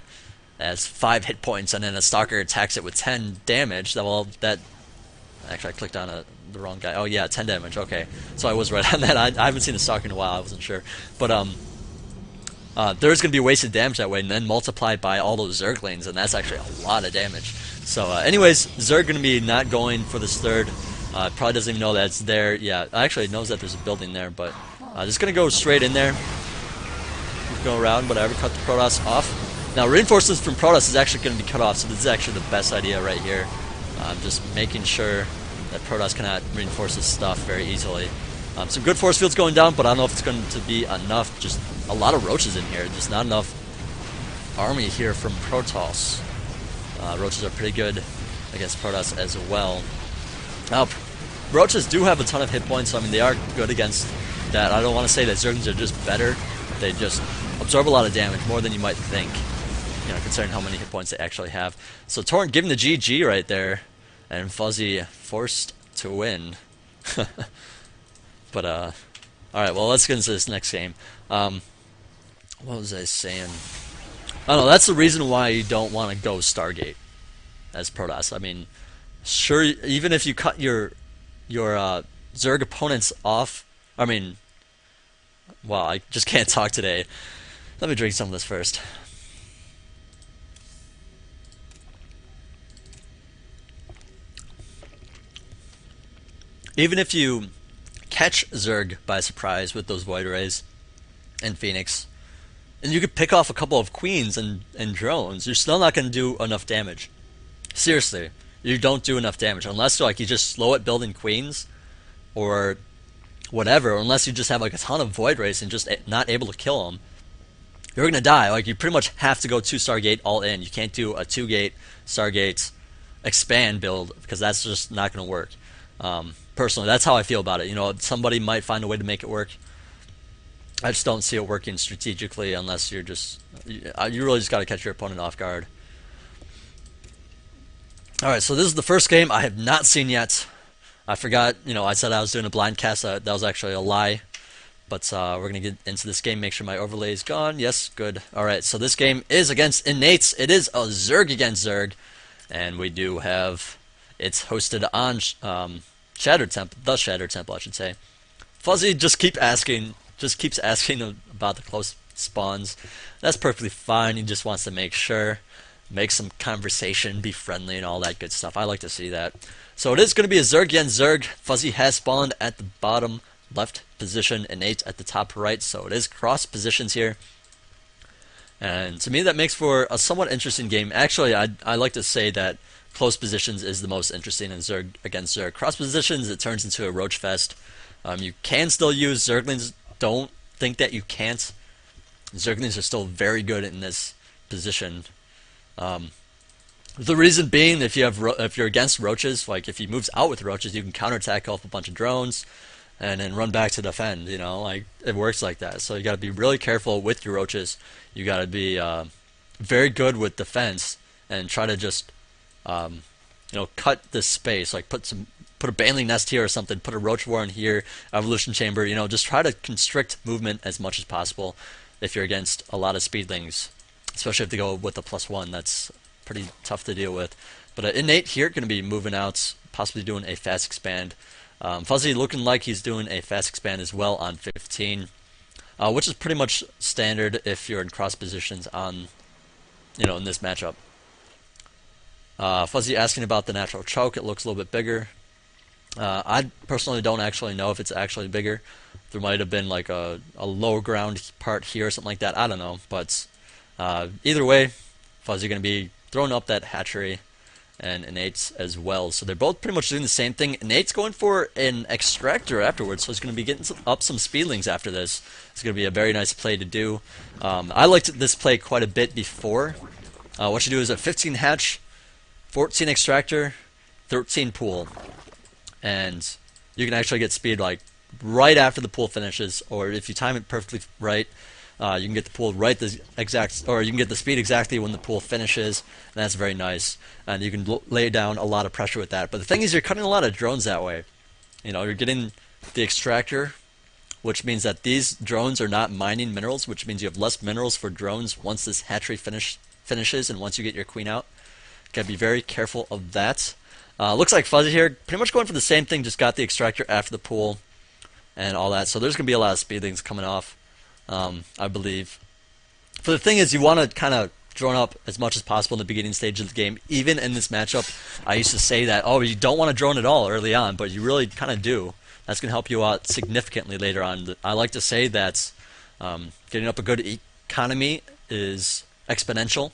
as 5 hit points, and then a Stalker attacks it with 10 damage. Well, that... Actually, I clicked on the wrong guy. Oh, yeah, 10 damage. Okay. So I was right on that. I haven't seen a Stalker in a while. I wasn't sure. But, there's going to be wasted damage that way, and then multiplied by all those Zerglings, and that's actually a lot of damage. So, anyways, Zerg going to be not going for this third. Probably doesn't even know that it's there. Yeah, actually, it knows that there's a building there, but just going to go straight in there. Go around, whatever, cut the Protoss off. Now, reinforcements from Protoss is actually going to be cut off, so this is actually the best idea right here. Just making sure that Protoss cannot reinforce this stuff very easily. Some good force fields going down, but I don't know if it's going to be enough. Just a lot of Roaches in here. Just not enough army here from Protoss. Roaches are pretty good against Protoss as well. Now, Roaches do have a ton of hit points, so I mean, they are good against that. I don't want to say that Zerglings are just better. They just absorb a lot of damage, more than you might think, you know, considering how many hit points they actually have. So Torrent giving the GG right there, and Fuzzy forced to win. But, alright, well, let's get into this next game. What was I saying? I don't know, that's the reason why you don't want to go Stargate as Protoss. I mean, sure, even if you cut your Zerg opponents off, I mean, wow, I just can't talk today. Let me drink some of this first. Even if you catch Zerg by surprise with those Void Rays and Phoenix, and you could pick off a couple of queens and drones. You're still not going to do enough damage. Seriously, you don't do enough damage unless like you just slow it building queens or whatever. Or unless you just have like a ton of void race and just not able to kill them, you're gonna die. Like you pretty much have to go 2-star gate all in. You can't do a 2-gate Stargate expand build because that's just not gonna work. Personally, that's how I feel about it. You know, somebody might find a way to make it work. I just don't see it working strategically unless you're just you really just got to catch your opponent off guard. All right, so this is the first game I have not seen yet. I forgot, you know, I said I was doing a blind cast. That was actually a lie. But we're going to get into this game, make sure my overlay is gone. Yes, good. Alright, so this game is against Innates. It is a Zerg against Zerg. And we do have, it's hosted on Shattered Temple, the Shattered Temple, I should say. Fuzzy just keeps asking about the close spawns. That's perfectly fine. He just wants to make sure, make some conversation, be friendly, and all that good stuff. I like to see that. So it is going to be a Zerg against Zerg. Fuzzy has spawned at the bottom left position, Innate at the top right, so it is cross positions here. And to me that makes for a somewhat interesting game. Actually, I like to say that close positions is the most interesting in Zerg against Zerg. Cross positions, it turns into a roach fest. You can still use Zerglings. Don't think that you can't. Zerglings are still very good in this position. The reason being, if you're against roaches, like if he moves out with roaches, you can counterattack off a bunch of drones and then run back to defend. You know, like it works like that. So you got to be really careful with your roaches. You got to be very good with defense and try to just you know, cut this space. Like put a baneling nest here or something. Put a roach warren here. Evolution chamber. You know, just try to constrict movement as much as possible. If you're against a lot of speedlings, especially if they go with a +1, that's pretty tough to deal with. But Innate here going to be moving out, possibly doing a fast expand. Fuzzy looking like he's doing a fast expand as well on 15, which is pretty much standard if you're in cross positions on, you know, in this matchup. Fuzzy asking about the natural choke. It looks a little bit bigger. I personally don't actually know if it's actually bigger. There might have been like a low ground part here or something like that. I don't know, but either way, Fuzzy going to be throwing up that hatchery, and Innate's as well. So they're both pretty much doing the same thing. Innate's going for an extractor afterwards, so he's going to be getting up some speedlings after this. It's going to be a very nice play to do. I liked this play quite a bit before. What you do is a 15 hatch, 14 extractor, 13 pool, and you can actually get speed like right after the pool finishes, or if you time it perfectly right, you can get the pool right the exact, or you can get the speed exactly when the pool finishes, and that's very nice. And you can lay down a lot of pressure with that. But the thing is, you're cutting a lot of drones that way. You know, you're getting the extractor, which means that these drones are not mining minerals, which means you have less minerals for drones once this hatchery finishes and once you get your queen out. Gotta be very careful of that. Looks like Fuzzy here, pretty much going for the same thing, just got the extractor after the pool and all that. So there's gonna be a lot of speedlings coming off. I believe. But the thing is, you want to kind of drone up as much as possible in the beginning stage of the game. Even in this matchup, I used to say that, oh, you don't want to drone at all early on, but you really kind of do. That's going to help you out significantly later on. I like to say that getting up a good economy is exponential.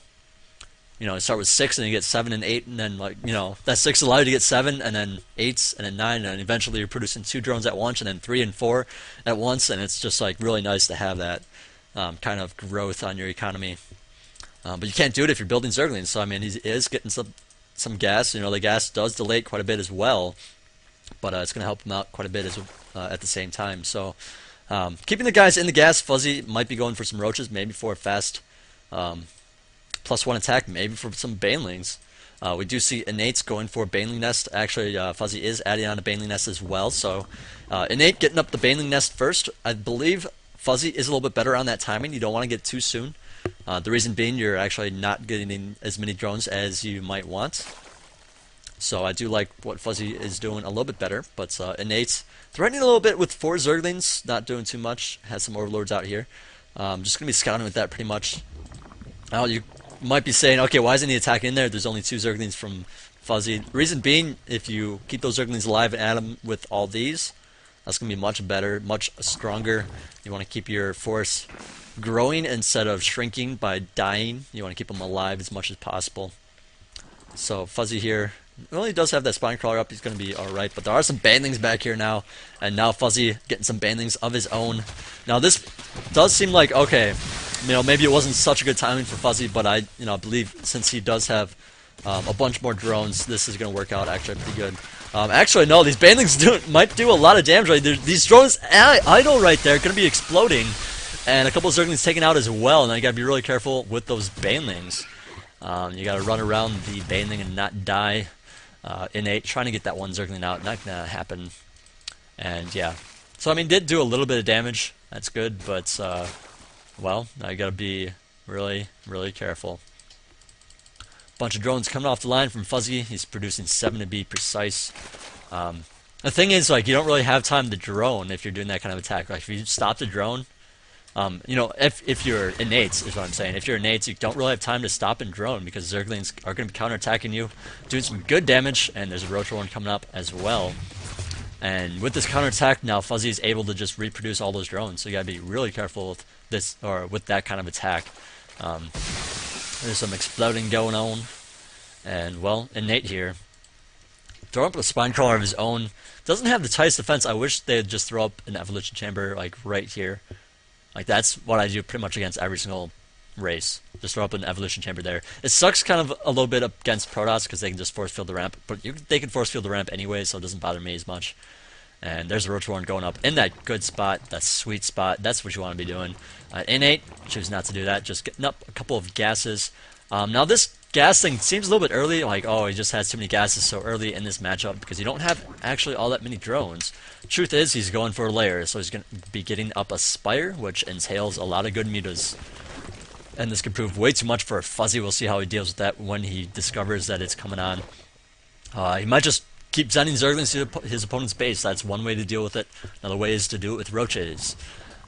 You know, you start with 6 and you get 7 and 8, and then, like, you know, that 6 allows you to get 7 and then 8s and then 9, and eventually you're producing 2 drones at once and then 3 and 4 at once, and it's just like really nice to have that kind of growth on your economy. But you can't do it if you're building Zerglings. So I mean, he is getting some gas. You know, the gas does delay quite a bit as well, but it's going to help him out quite a bit at the same time. So keeping the guys in the gas, Fuzzy might be going for some roaches, maybe for a fast +1 attack, maybe for some banelings. We do see Innate's going for Baneling Nest. Actually, Fuzzy is adding on a Baneling Nest as well. So Innate getting up the Baneling Nest first. I believe Fuzzy is a little bit better on that timing. You don't want to get too soon. The reason being, you're actually not getting as many drones as you might want. So I do like what Fuzzy is doing a little bit better. But Innate threatening a little bit with 4 Zerglings, not doing too much. Has some Overlords out here. Just going to be scouting with that pretty much. Now you might be saying, okay, why isn't he attacking in there? There's only 2 Zerglings from Fuzzy. Reason being, if you keep those Zerglings alive and add them with all these, That's going to be much better, much stronger. You want to keep your force growing instead of shrinking by dying. You want to keep them alive as much as possible. So Fuzzy here, well, he does have that spine crawler up. He's going to be alright, but there are some banelings back here now, and now Fuzzy getting some banelings of his own. Now this does seem like, okay, maybe it wasn't such a good timing for Fuzzy, but I believe since he does have a bunch more drones, this is going to work out actually pretty good. Actually, no, these banelings might do a lot of damage right there. These drones idle right there, going to be exploding, and a couple of Zerglings taken out as well. Now you got to be really careful with those banelings. You got to run around the baneling and not die. Innate, trying to get that one Zergling out, not going to happen. And yeah, so I mean, did do a little bit of damage. That's good, but well, now you got to be really, really careful. Bunch of drones coming off the line from Fuzzy. He's producing 7 to be precise. The thing is, like, you don't really have time to drone if you're doing that kind of attack. Like, if you stop the drone, if you're innates, is what I'm saying. If you're innates, you don't really have time to stop and drone because Zerglings are going to be counterattacking you, doing some good damage, and there's a Roach one coming up as well. And with this counterattack, now Fuzzy is able to just reproduce all those drones. So you gotta be really careful with this, or with that kind of attack. There's some exploding going on, and well, Innate here, throw up a spine crawler of his own. Doesn't have the tightest defense. I wish they'd just throw up an evolution chamber like right here. Like that's what I do pretty much against every single race. Just throw up an evolution chamber there. It sucks kind of a little bit against Protoss because they can just force field the ramp, but they can force field the ramp anyway, so it doesn't bother me as much. And there's a Roach Warren going up in that good spot, that sweet spot. That's what you want to be doing. Innate, choose not to do that. Just getting up a couple of gases. Now this gas thing seems a little bit early. Like, oh, he just has too many gases so early in this matchup because you don't have actually all that many drones. Truth is, he's going for a layer, so he's going to be getting up a Spire, which entails a lot of good mutas. And this could prove way too much for Fuzzy. We'll see how he deals with that when he discovers that it's coming on. He might just keep sending Zerglings to his opponent's base. That's one way to deal with it. Another way is to do it with Roaches.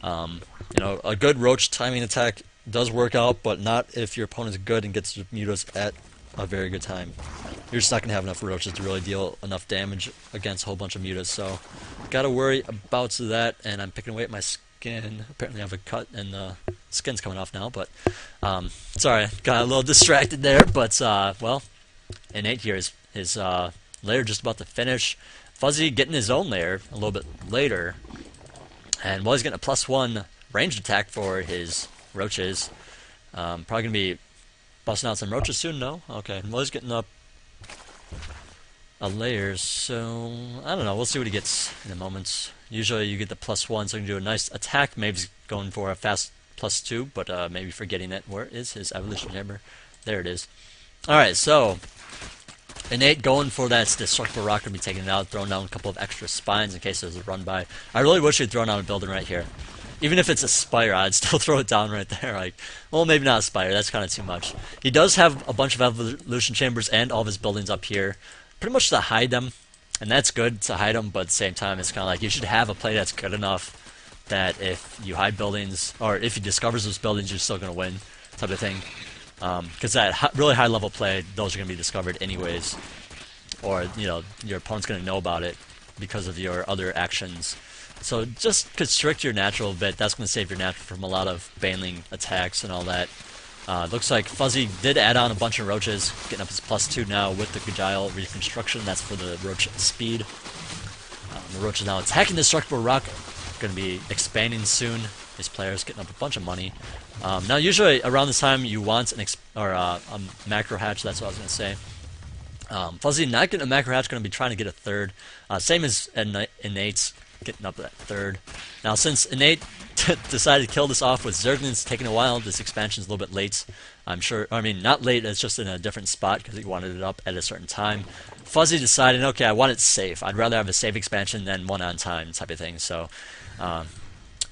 A good Roach timing attack does work out, but not if your opponent's good and gets mutas at a very good time. You're just not going to have enough Roaches to really deal enough damage against a whole bunch of mutas, so gotta worry about that. And I'm picking away at my skin. Apparently I have a cut and the skin's coming off now, but sorry, got a little distracted there. But well, Innate here is his lair just about to finish. Fuzzy getting his own lair a little bit later, and while he's getting a +1 ranged attack for his Roaches, probably gonna be busting out some Roaches soon. No, okay. Well, he's getting up a layer, so I don't know. We'll see what he gets in a moment. Usually you get the +1, so you can do a nice attack. Maybe he's going for a fast +2, but maybe forgetting it. Where is his evolution chamber? There it is. All right, so Innate going for that destructible rock, gonna be taking it out, throwing down a couple of extra spines in case there's a run by. I really wish he'd thrown down a building right here. Even if it's a Spire, I'd still throw it down right there. Like, well, maybe not a Spire. That's kind of too much. He does have a bunch of evolution chambers and all of his buildings up here, pretty much to hide them, and that's good to hide them. But at the same time, it's kind of like you should have a play that's good enough that if you hide buildings, or if he discovers those buildings, you're still gonna win, type of thing. Because that really high level play, those are gonna be discovered anyways, or your opponent's gonna know about it because of your other actions. So just constrict your natural a bit. That's going to save your natural from a lot of baneling attacks and all that. Looks like Fuzzy did add on a bunch of Roaches, getting up his +2 now with the Gagile Reconstruction. That's for the Roach speed. The Roach is now attacking the Destructible Rock. Going to be expanding soon. His player's getting up a bunch of money. Now usually around this time you want a macro hatch. That's what I was going to say. Fuzzy not getting a macro hatch. Going to be trying to get a third. Same as Innate's, getting up that third. Now since Innate decided to kill this off with Zerglings taking a while, this expansion's a little bit late. I'm sure, I mean not late, it's just in a different spot because he wanted it up at a certain time. Fuzzy decided, okay, I want it safe. I'd rather have a safe expansion than one on time type of thing. So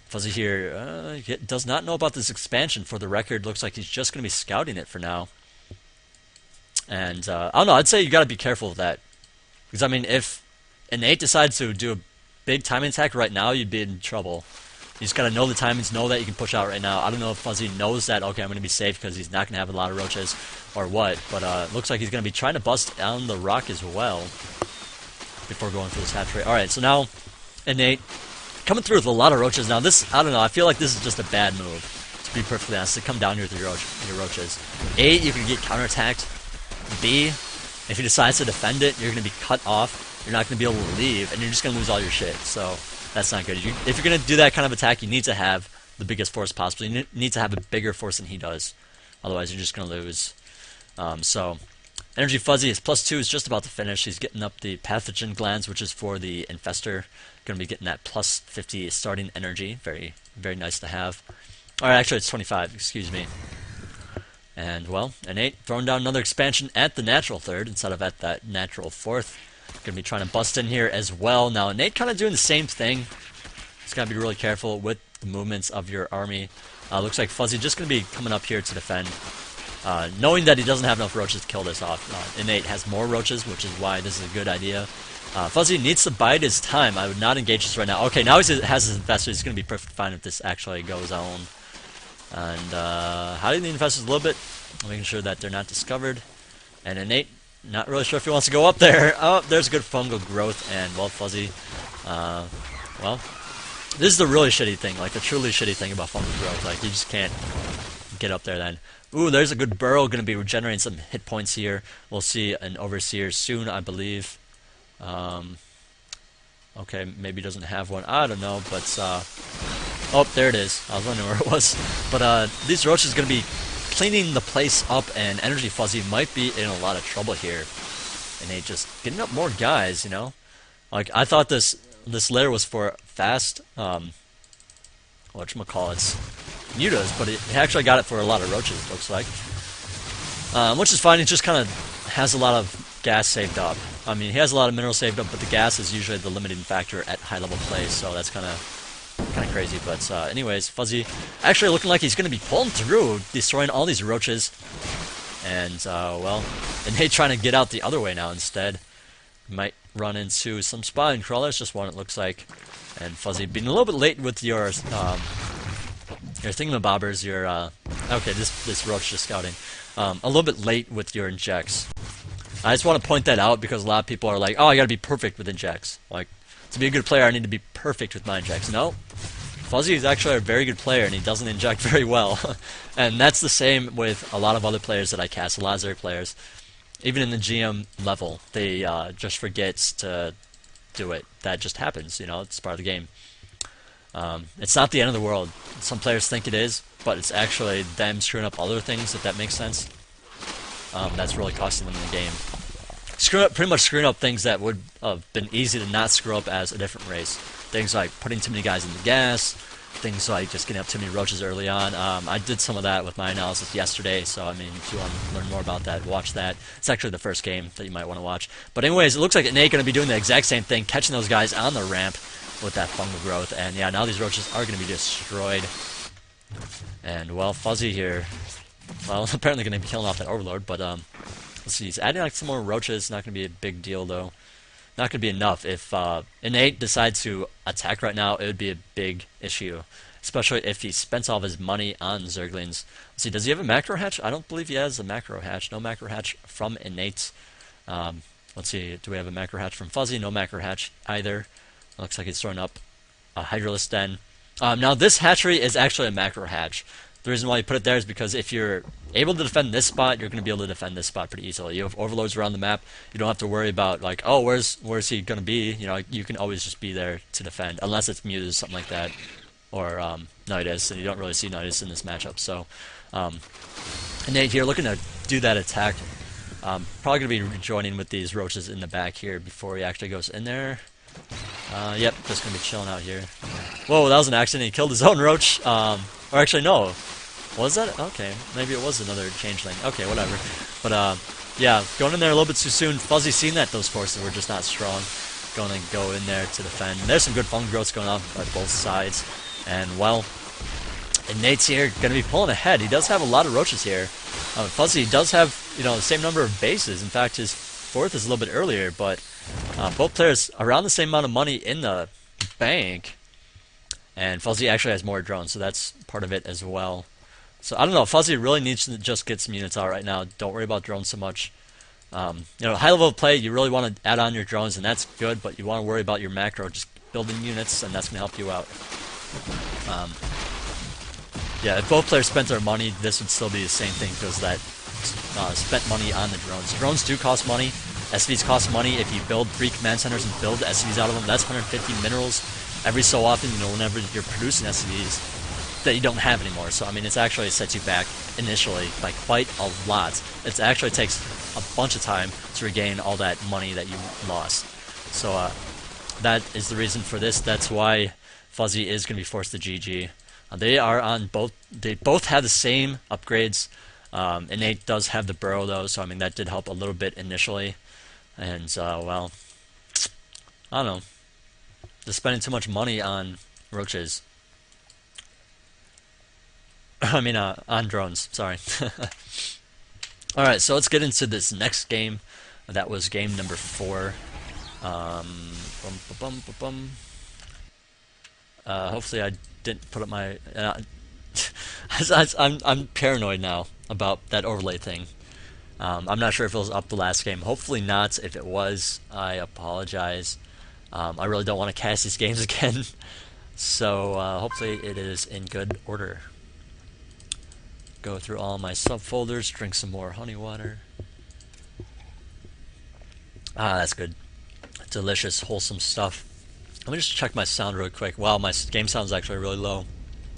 Fuzzy here does not know about this expansion. For the record, looks like he's just going to be scouting it for now. And I don't know, I'd say you got to be careful with that. Because I mean, if Innate decides to do a big timing attack right now, you'd be in trouble. You just gotta know the timings, know that you can push out right now. I don't know if Fuzzy knows that, okay, I'm gonna be safe because he's not gonna have a lot of Roaches or what, but looks like he's gonna be trying to bust down the rock as well before going for this hatch rate. Alright, so now Innate coming through with a lot of roaches. Now this, I don't know, I feel like this is just a bad move, to be perfectly honest, to come down here with your roaches. A, you can get counterattacked. B, if he decides to defend it, you're going to be cut off. You're not going to be able to leave, and you're just going to lose all your shit. So that's not good. If you're going to do that kind of attack, you need to have the biggest force possible. You need to have a bigger force than he does. Otherwise, you're just going to lose. So NrGFuzzy, his +2 is just about to finish. He's getting up the pathogen glands, which is for the infestor. Going to be getting that +50 starting energy. Very, very nice to have. Alright, actually it's 25, excuse me. And, well, Innate throwing down another expansion at the natural third instead of at that natural fourth. Going to be trying to bust in here as well. Now, Innate kind of doing the same thing. Just got to be really careful with the movements of your army. Looks like Fuzzy just going to be coming up here to defend. Knowing that he doesn't have enough roaches to kill this off. Innate has more roaches, which is why this is a good idea. Fuzzy needs to bide his time. I would not engage this right now. Okay, now he has his infestors. He's going to be perfectly fine if this actually goes on. And hiding the infestors a little bit, making sure that they're not discovered. And Innate, not really sure if he wants to go up there. Oh, there's good fungal growth, and, well, Fuzzy, well, this is the really shitty thing, like the truly shitty thing about fungal growth. Like, you just can't get up there then. Ooh, there's a good burrow, going to be regenerating some hit points here. We'll see an Overseer soon, I believe. Okay, maybe doesn't have one. I don't know, but, oh, there it is. I was wondering where it was. But, these roaches are going to be cleaning the place up, and NrGFuzzy might be in a lot of trouble here. And they just getting up more guys, you know? Like, I thought this lair was for fast, whatchamacallits, mutas, but it actually got it for a lot of roaches, it looks like. Which is fine, it just kind of has a lot of gas saved up. I mean, he has a lot of minerals saved up, but the gas is usually the limiting factor at high-level plays, so that's kind of crazy. But anyways, Fuzzy actually looking like he's going to be pulling through, destroying all these roaches. And, well, Innate trying to get out the other way now instead. Might run into some spine crawlers, just one it looks like. And Fuzzy being a little bit late with your thingamabobbers, your, okay, this roach just scouting. A little bit late with your injects. I just want to point that out because a lot of people are like, oh, I gotta be perfect with injects. Like, to be a good player, I need to be perfect with my injects. No. Fuzzy is actually a very good player, and he doesn't inject very well. And that's the same with a lot of other players that I cast, a lot of Zerg players. Even in the GM level, they just forget to do it. That just happens, you know, it's part of the game. It's not the end of the world. Some players think it is, but it's actually them screwing up other things, if that makes sense. That's really costing them in the game. Pretty much screwing up things that would have been easy to not screw up as a different race. Things like putting too many guys in the gas, things like just getting up too many roaches early on. I did some of that with my analysis yesterday, so I mean, if you want to learn more about that, watch that. It's actually the first game that you might want to watch. But anyways, it looks like Innate going to be doing the exact same thing, catching those guys on the ramp with that fungal growth. And yeah, now these roaches are going to be destroyed. And, well, Fuzzy here, well, apparently going to be killing off that Overlord, but let's see, he's adding like some more roaches. Not going to be a big deal though. Not going to be enough. If Innate decides to attack right now, it would be a big issue, especially if he spends all of his money on Zerglings. Let's see, does he have a macro hatch? I don't believe he has a macro hatch. No macro hatch from Innate. Let's see, do we have a macro hatch from Fuzzy? No macro hatch either. Looks like he's throwing up a Hydralisk Den. Now this hatchery is actually a macro hatch. The reason why you put it there is because if you're able to defend this spot, you're going to be able to defend this spot pretty easily. You have overlords around the map. You don't have to worry about, like, oh, where's he going to be? You know, you can always just be there to defend, unless it's muted, something like that, or Nidus, and you don't really see Nidus in this matchup. So, Innate here looking to do that attack. Probably going to be rejoining with these roaches in the back here before he actually goes in there. Yep, just going to be chilling out here. Whoa, that was an accident. He killed his own roach. Or actually, no. Was that? Okay, maybe it was another changeling. Okay, whatever. But, yeah, going in there a little bit too soon. Fuzzy seen that those forces were just not strong. Going to go in there to defend. There's some good fungal growths going on by both sides. And, well, Innate's here going to be pulling ahead. He does have a lot of roaches here. Fuzzy does have, you know, the same number of bases. In fact, his fourth is a little bit earlier, but both players around the same amount of money in the bank. And Fuzzy actually has more drones, so that's part of it as well. So I don't know, Fuzzy really needs to just get some units out right now. Don't worry about drones so much. You know, high level play, you really want to add on your drones, and that's good, but you want to worry about your macro. Just building units, and that's going to help you out. Yeah, if both players spent their money, this would still be the same thing, because that spent money on the drones. Drones do cost money. SCVs cost money. If you build 3 command centers and build SCVs out of them, that's 150 minerals every so often, whenever you're producing SCVs that you don't have anymore. So, I mean, it sets you back initially by quite a lot. It actually takes a bunch of time to regain all that money that you lost. So, that is the reason for this. That's why Fuzzy is going to be forced to GG. They are on both. They both have the same upgrades. Innate does have the burrow though, so I mean that did help a little bit initially. And well, I don't know. Just spending too much money on roaches. I mean on drones. Sorry. All right, so let's get into this next game. That was game number 4. Hopefully I didn't put up my. I'm paranoid now about that overlay thing. I'm not sure if it was up the last game. Hopefully not. If it was, I apologize. I really don't want to cast these games again. So hopefully it is in good order. Go through all my subfolders, drink some more honey water. Ah, that's good. Delicious, wholesome stuff. Let me just check my sound real quick. Wow, my game sound's actually really low.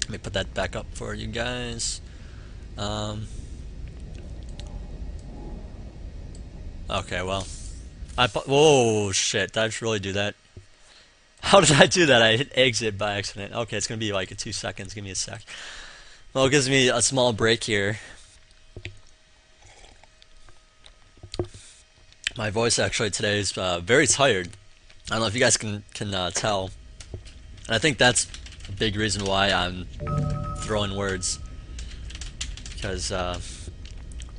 Let me put that back up for you guys. Okay, well. Whoa, shit. Did I just really do that? How did I do that? I hit exit by accident. Okay, it's going to be like 2 seconds. Give me a sec. Well, it gives me a small break here. My voice actually today is very tired. I don't know if you guys can tell. And I think that's a big reason why I'm throwing words. Because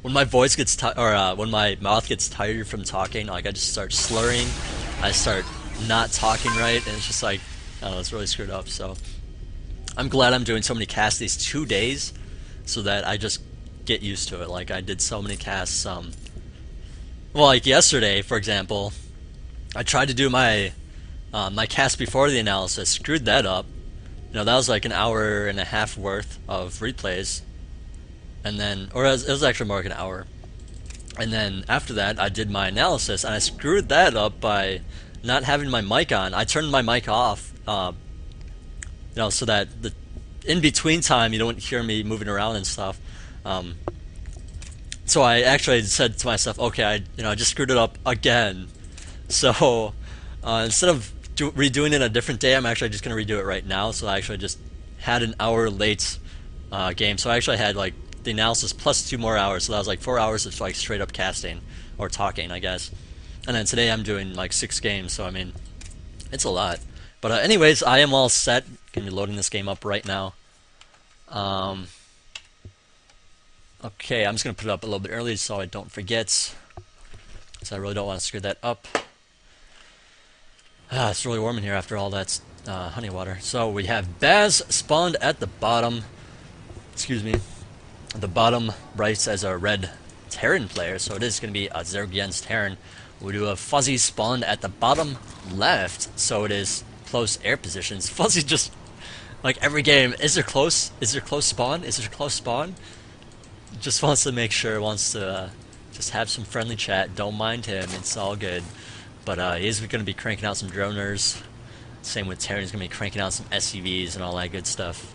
when my voice gets when my mouth gets tired from talking, like I just start slurring. I start not talking right, and it's just like, I don't know, it's really screwed up. So I'm glad I'm doing so many casts these 2 days, so that I just get used to it. Like I did so many casts. Well, like yesterday, for example, I tried to do my my cast before the analysis, screwed that up. You know, that was like an hour and a half worth of replays, and then, or it was actually more like an hour. And then after that, I did my analysis, and I screwed that up by not having my mic on. I turned my mic off, you know, so that the in between time you don't hear me moving around and stuff. So I actually said to myself, okay, I just screwed it up again. So instead of redoing it a different day, I'm actually just going to redo it right now. So I actually just had an hour late game. So I actually had like the analysis plus 2 more hours. So that was like 4 hours of like straight up casting or talking, I guess. And then today I'm doing like 6 games. So I mean, it's a lot. But anyways, I am all set. Going to be loading this game up right now. Okay, I'm just going to put it up a little bit early so I don't forget. So I really don't want to screw that up. It's really warm in here after all that honey water. So we have Baz spawned at the bottom. Excuse me. The bottom right says a red Terran player, so it is going to be a Zergian's Terran. We do have Fuzzy spawned at the bottom left, so it is close air positions. Fuzzy just, like every game, is there close? Is there close spawn? Is there close spawn? Just wants to make sure, wants to just have some friendly chat. Don't mind him, it's all good. But he's going to be cranking out some droners. Same with Terran, he's going to be cranking out some SCVs and all that good stuff.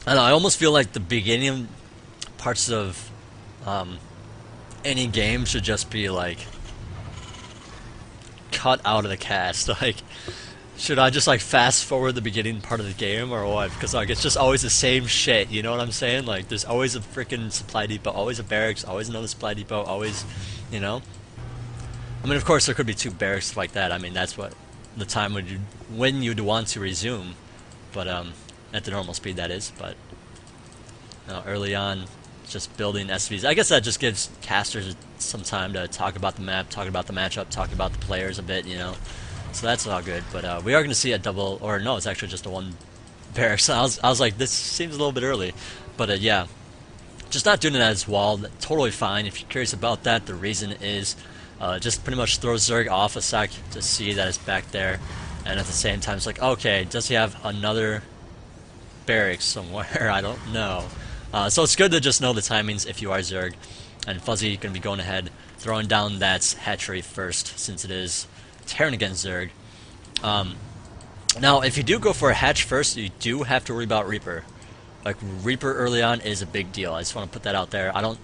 I don't know, I almost feel like the beginning parts of any game should just be like cut out of the cast. Like, should I just like fast forward the beginning part of the game or what? Because like it's just always the same shit, you know what I'm saying? Like there's always a freaking supply depot, always a barracks, always another supply depot, always, you know? I mean, of course there could be 2 barracks like that. I mean, that's what the time when you'd want to resume. But at the normal speed, that is. But early on, just building SVs. I guess that just gives casters some time to talk about the map, talk about the matchup, talk about the players a bit, you know. So that's all good. But we are going to see a double, or no, it's actually just a 1 barracks. I was like, this seems a little bit early. But yeah, just not doing it as wall. Totally fine. If you're curious about that, the reason is Just pretty much throws Zerg off a sec to see that it's back there, and at the same time it's like, okay, does he have another barracks somewhere? I don't know. So it's good to just know the timings if you are Zerg, and Fuzzy going to be going ahead, throwing down that hatchery first, since it is Terran against Zerg. Now, if you do go for a hatch first, you do have to worry about Reaper. Like, Reaper early on is a big deal. I just want to put that out there. I don't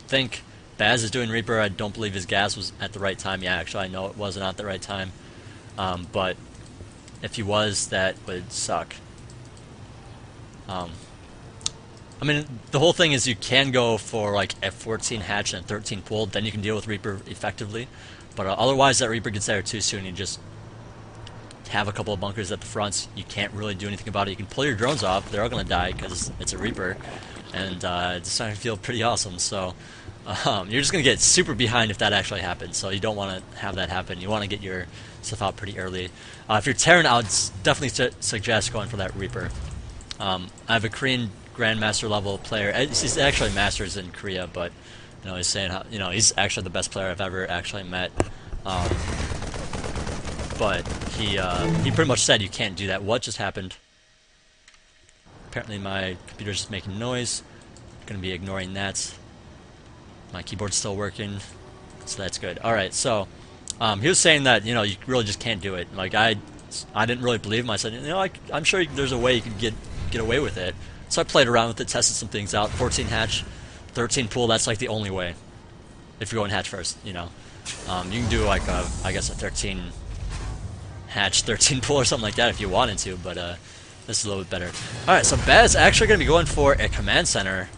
think Baz is doing Reaper. I don't believe his gas was at the right time. Yeah, actually, I know it wasn't at the right time. But if he was, that would suck. I mean, the whole thing is you can go for like a 14 hatch and a 13 pool, then you can deal with Reaper effectively. But otherwise, that Reaper gets there too soon. You just have a couple of bunkers at the fronts. You can't really do anything about it. You can pull your drones off. They're all going to die because it's a Reaper. And it's starting to feel pretty awesome. So you're just going to get super behind if that actually happens. So you don't want to have that happen. You want to get your stuff out pretty early. If you're Terran, I would definitely suggest going for that Reaper. I have a Korean Grandmaster level player. He's actually masters in Korea, but you know, he's saying how, you know, he's actually the best player I've ever actually met. But he pretty much said you can't do that. What just happened? Apparently my computer's just making noise. Gonna be ignoring that. My keyboard's still working, so that's good. All right, so he was saying that, you know, you really just can't do it. Like I didn't really believe him. I said, you know, I'm sure there's a way you could get away with it. So I played around with it, tested some things out. 14 hatch, 13 pool. That's like the only way. If you're going hatch first, you know, you can do like I guess a 13 hatch, 13 pool or something like that if you wanted to. But this is a little bit better. All right, so Baz actually going to be going for a command center.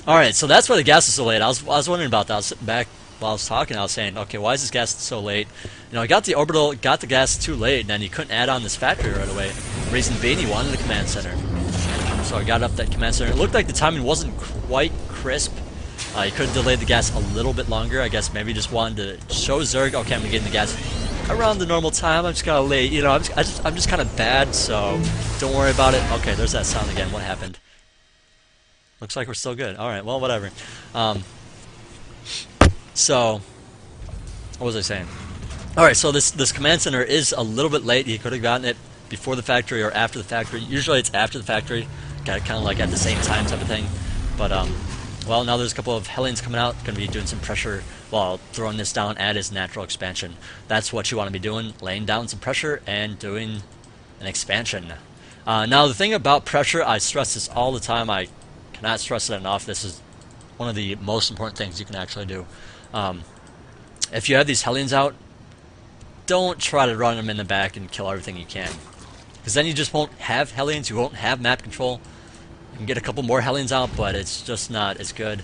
All right, so that's why the gas is so late. I was wondering about that. I was sitting back while I was talking. I was saying, okay, why is this gas so late? You know, I got the orbital, got the gas too late, and then he couldn't add on this factory right away. Reason being, he wanted a command center. So I got up that command center. It looked like the timing wasn't quite crisp. He could have delayed the gas a little bit longer. I guess maybe just wanted to show Zerg, okay, I'm getting the gas around the normal time. I'm just kind of late. You know, I'm just kind of bad, so don't worry about it. Okay, there's that sound again. What happened? Looks like we're still good. All right, well, whatever. So, what was I saying? All right, so this command center is a little bit late. He could have gotten it before the factory or after the factory. Usually it's after the factory, kind of like at the same time type of thing. But well, now there's a couple of Hellions coming out, going to be doing some pressure while throwing this down at his natural expansion. That's what you want to be doing, laying down some pressure and doing an expansion. Now the thing about pressure, I stress this all the time. I cannot stress it enough. This is one of the most important things you can actually do. If you have these Hellions out, don't try to run them in the back and kill everything you can. Because then you just won't have Hellions, you won't have map control. You can get a couple more Hellions out, but it's just not as good.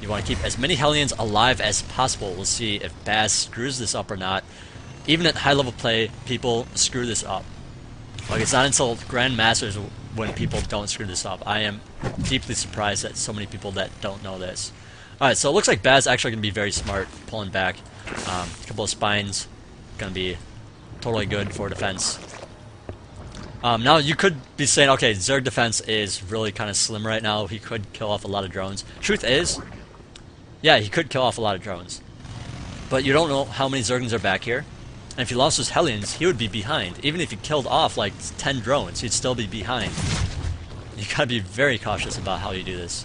You want to keep as many Hellions alive as possible. We'll see if Baz screws this up or not. Even at high level play, people screw this up. Like, it's not until Grandmasters when people don't screw this up. I am deeply surprised at so many people that don't know this. Alright, so it looks like Baz actually going to be very smart, pulling back. A couple of spines, going to be totally good for defense. Now, you could be saying, okay, Zerg defense is really kind of slim right now. He could kill off a lot of drones. Truth is, yeah, he could kill off a lot of drones. But you don't know how many Zergans are back here. And if he lost his Hellions, he would be behind. Even if he killed off like 10 drones, he'd still be behind. You gotta be very cautious about how you do this.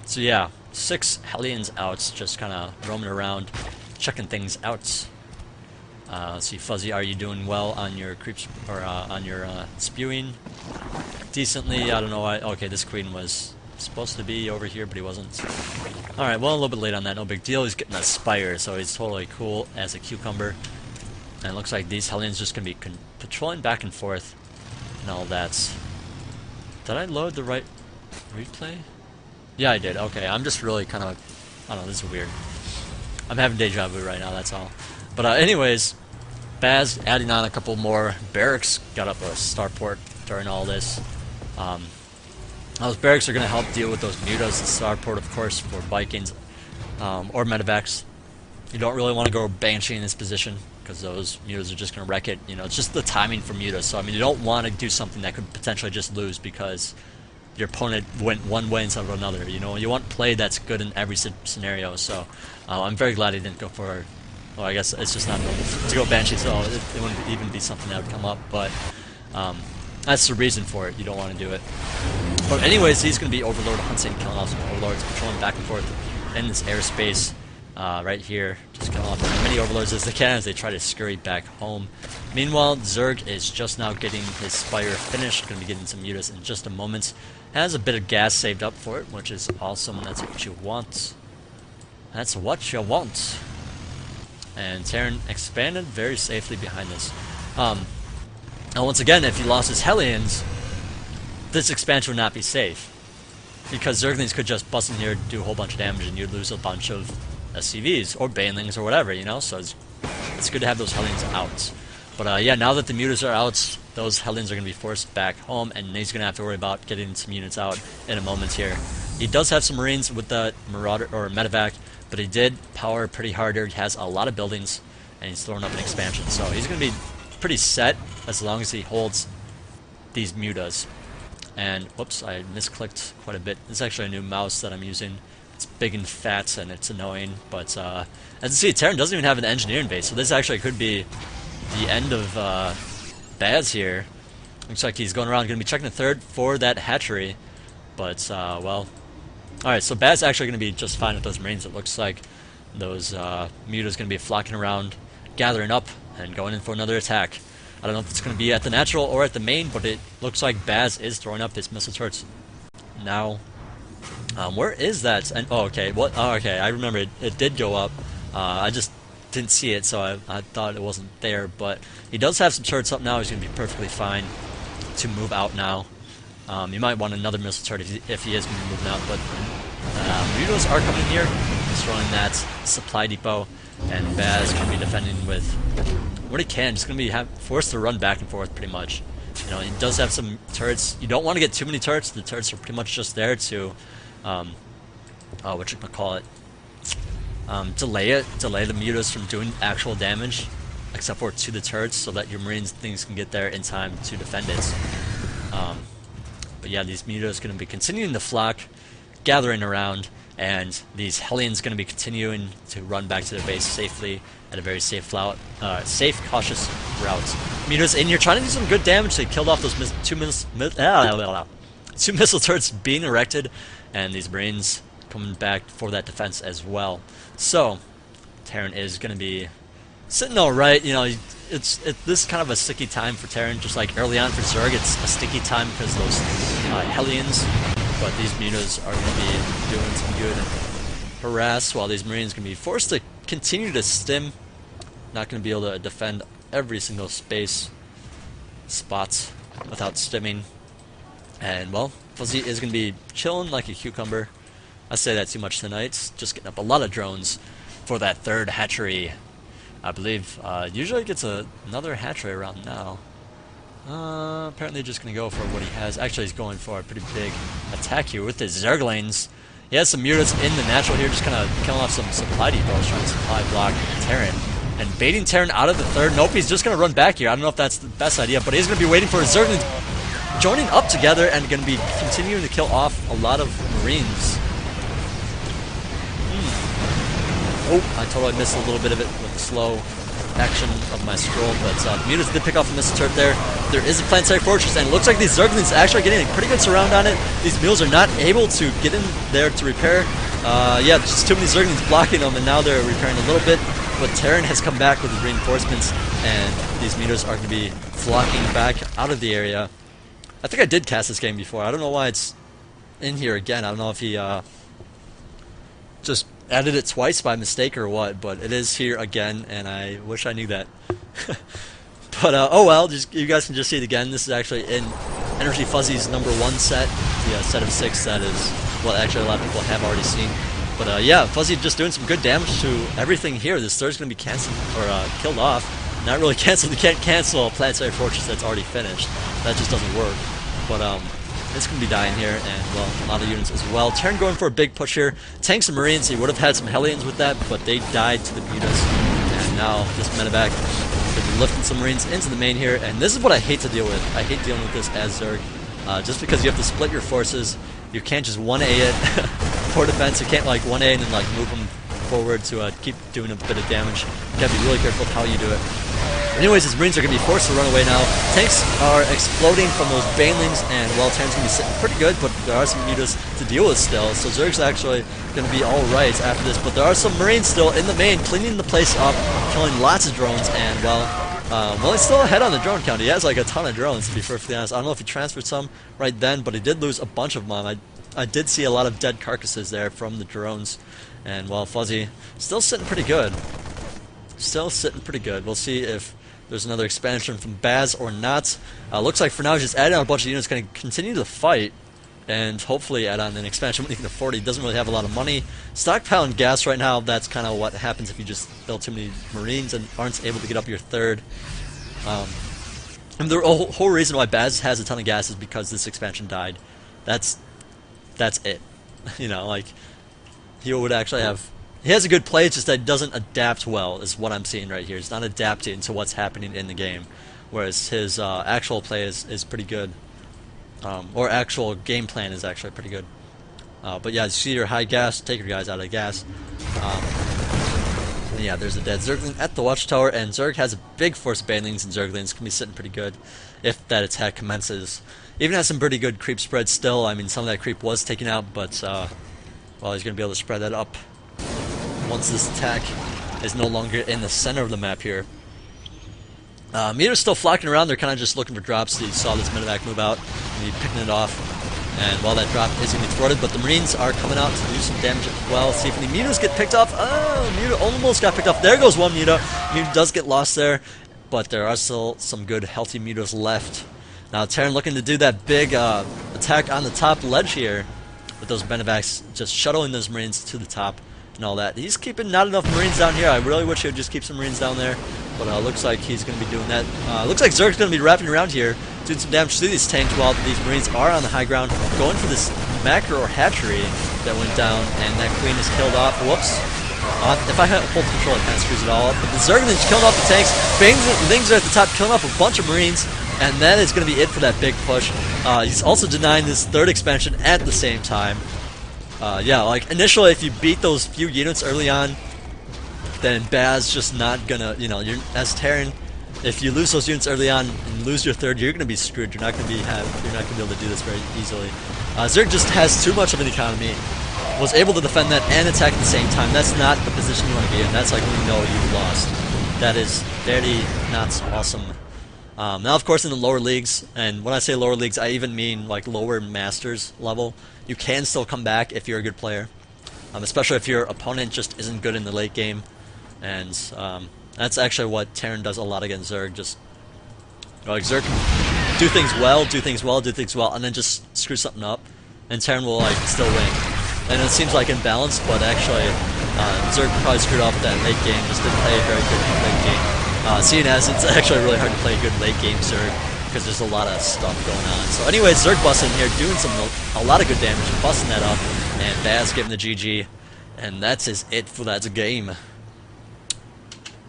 So yeah, 6 Hellions out, just kind of roaming around, checking things out. Let's see, Fuzzy, are you doing well on your creeps or on your spewing? Decently. I don't know why. Okay, this queen was supposed to be over here, but he wasn't. All right, well, a little bit late on that. No big deal. He's getting a spire, so he's totally cool as a cucumber. And it looks like these Hellions just gonna be patrolling back and forth and all that. Did I load the right replay? Yeah, I did. Okay, I'm just really kind of, I don't know, this is weird. I'm having deja vu right now, that's all. But anyways, Baz adding on a couple more barracks, got up a starport during all this. Those barracks are going to help deal with those mutas. The starport, of course, for Vikings or medevacs. You don't really want to go Banshee in this position because those mutas are just going to wreck it. You know, it's just the timing for mutas. So I mean, you don't want to do something that could potentially just lose because your opponent went one way instead of another. You know, you want play that's good in every scenario. So I'm very glad he didn't go for. Well, I guess it's just not normal to go Banshee, so it wouldn't even be something that would come up. But that's the reason for it. You don't want to do it. But anyways, he's going to be Overlord hunting, killing off some Overlords, patrolling back and forth in this airspace right here. Just killing off as many Overlords as they can as they try to scurry back home. Meanwhile, Zerg is just now getting his Spire finished. Going to be getting some mutas in just a moment. Has a bit of gas saved up for it, which is awesome. That's what you want. That's what you want. And Terran expanded very safely behind this. Now once again, if he lost his Hellions, this expansion would not be safe. Because Zerglings could just bust in here, do a whole bunch of damage, and you'd lose a bunch of SCVs, or Banelings, or whatever, you know? So it's good to have those Hellions out. But yeah, now that the mutas are out, those Hellions are going to be forced back home, and he's going to have to worry about getting some units out in a moment here. He does have some Marines with the Marauder, or Medevac, but he did power pretty hard here. He has a lot of buildings, and he's throwing up an expansion. So he's going to be pretty set as long as he holds these mutas. And, whoops, I misclicked quite a bit. This is actually a new mouse that I'm using. It's big and fat, and it's annoying. But, as you see, Terran doesn't even have an engineering base, so this actually could be the end of Baz here. Looks like he's going around, going to be checking the third for that hatchery. But, well... Alright, so Baz actually going to be just fine with those Marines. It looks like those mutas going to be flocking around, gathering up, and going in for another attack. I don't know if it's going to be at the natural or at the main, but it looks like Baz is throwing up his missile turrets now. Where is that? And, oh, okay. What? Oh, okay. I remember it did go up. I just didn't see it, so I thought it wasn't there. But he does have some turrets up now. He's going to be perfectly fine to move out now. You might want another missile turret if he is going to be moving out, but mutas are coming here, destroying that supply depot, and Baz can be defending with what he can. Just going to be forced to run back and forth pretty much. You know, he does have some turrets. You don't want to get too many turrets. The turrets are pretty much just there to, what you call it, delay the mutas from doing actual damage, except for to the turrets, so that your Marines things can get there in time to defend it. But yeah, these mutas going to be continuing to flock, gathering around, and these Hellions going to be continuing to run back to their base safely at a very safe, cautious route. Mutas in here trying to do some good damage. They killed off those two missile turrets being erected, and these Marines coming back for that defense as well. So, Terran is going to be sitting all right. You know, this is kind of a sticky time for Terran, just like early on for Zerg. It's a sticky time because those Hellions, but these mutas are going to be doing some good harass, while these Marines can be forced to continue to stim. Not going to be able to defend every single spot without stimming. And, well, Fuzzy is going to be chilling like a cucumber. I say that too much tonight. Just getting up a lot of drones for that third hatchery. I believe usually gets another hatchery around now. Apparently just going to go for what he has. Actually, he's going for a pretty big attack here with his Zerglings. He has some mutas in the natural here, just kind of killing off some supply depots, trying to supply block Terran. And baiting Terran out of the third. Nope, he's just going to run back here. I don't know if that's the best idea, but he's going to be waiting for his Zerglings joining up together and going to be continuing to kill off a lot of Marines. Oh, I totally missed a little bit of it with the slow action of my scroll, but the mutas did pick off a missile turret there. There is a planetary fortress, and it looks like these Zerglings are actually getting a pretty good surround on it. These mules are not able to get in there to repair. Yeah, just too many Zerglings blocking them, and now they're repairing a little bit. But Terran has come back with his reinforcements, and these mutas are going to be flocking back out of the area. I think I did cast this game before. I don't know why it's in here again. I don't know if he just added it twice by mistake or what, but it is here again, and I wish I knew that. But oh well, you guys can just see it again. This is actually in NrGFuzzy's #1 set, the set of 6 that is what actually a lot of people have already seen. But yeah, Fuzzy just doing some good damage to everything here. This third's going to be canceled or killed off. Not really canceled. You can't cancel a planetary fortress that's already finished. That just doesn't work. But it's going to be dying here, and, well, a lot of units as well. Terran going for a big push here. Tanks and Marines, he would have had some Hellions with that, but they died to the mutas. And now, this medevac could be lifting some Marines into the main here, and this is what I hate to deal with. I hate dealing with this as Zerg. just because you have to split your forces. You can't just 1A it for defense. You can't like 1A and then like move them forward to keep doing a bit of damage. You gotta be really careful with how you do it. Anyways, his Marines are going to be forced to run away now. Tanks are exploding from those Banelings, and well, Terran's going to be sitting pretty good, but there are some mutas to deal with still, so Zerg's actually going to be alright after this, but there are some Marines still in the main, cleaning the place up, killing lots of drones, and well, he's still ahead on the drone count. He has like a ton of drones, to be perfectly honest. I don't know if he transferred some right then, but he did lose a bunch of them. I did see a lot of dead carcasses there from the drones, and well, Fuzzy still sitting pretty good. Still sitting pretty good. We'll see if there's another expansion from Baz or not. Looks like for now he's just adding on a bunch of units, going to continue to fight, and hopefully add on an expansion when he can afford it. He doesn't really have a lot of money. Stockpiling gas right now, that's kind of what happens if you just build too many Marines and aren't able to get up your third. And the whole reason why Baz has a ton of gas is because this expansion died. That's it. You know, like, he would actually have... He has a good play, it's just that it doesn't adapt well, is what I'm seeing right here. It's not adapting to what's happening in the game, whereas his actual play is pretty good. Or actual game plan is actually pretty good. But yeah, you see your high gas, take your guys out of gas. And yeah, there's a dead Zergling at the watchtower, and Zerg has a big force of Banelings, and Zerglings can be sitting pretty good if that attack commences. Even has some pretty good creep spread still. I mean, some of that creep was taken out, but well, he's going to be able to spread that up once this attack is no longer in the center of the map here. Meters still flocking around. They're kind of just looking for drops. You saw this medevac move out, and he's picking it off. And while that drop is going to be thwarted, but the Marines are coming out to do some damage as well. See if any mutas get picked off. Oh, muta almost got picked off. There goes one muta. Muta does get lost there, but there are still some good, healthy mutas left. Now Terran looking to do that big attack on the top ledge here, with those medevacs just shuttling those Marines to the top and all that. He's keeping not enough Marines down here. I really wish he would just keep some Marines down there, but looks like he's going to be doing that. Looks like Zerg's going to be wrapping around here, doing some damage to these tanks while these Marines are on the high ground, going for this macro or hatchery that went down, and that queen is killed off. Whoops. If I hold control, it kind of screws it all up. But the Zerglings killing off the tanks. Banglings are at the top, killing off a bunch of Marines, and that is going to be it for that big push. He's also denying this third expansion at the same time. Yeah, like initially, if you beat those few units early on, then Baz just not gonna, you know, you're as Terran. If you lose those units early on and lose your third, you're gonna be screwed. You're not gonna be able to do this very easily. Zerg just has too much of an economy. Was able to defend that and attack at the same time. That's not the position you want to be in. That's like when you know you've lost. That is very not awesome. Now, of course, in the lower leagues, and when I say lower leagues, I even mean like lower masters level, you can still come back if you're a good player, especially if your opponent just isn't good in the late game. And that's actually what Terran does a lot against Zerg. Just like Zerg can do things well, and then just screw something up, and Terran will like still win. And it seems like imbalanced, but actually Zerg probably screwed up that late game. Just didn't play a very good late game. Seeing as it's actually really hard to play a good late game Zerg because there's a lot of stuff going on. So anyways, Zerg busting here, doing a lot of good damage, busting that up, and Baz giving the GG, and that's it for that game.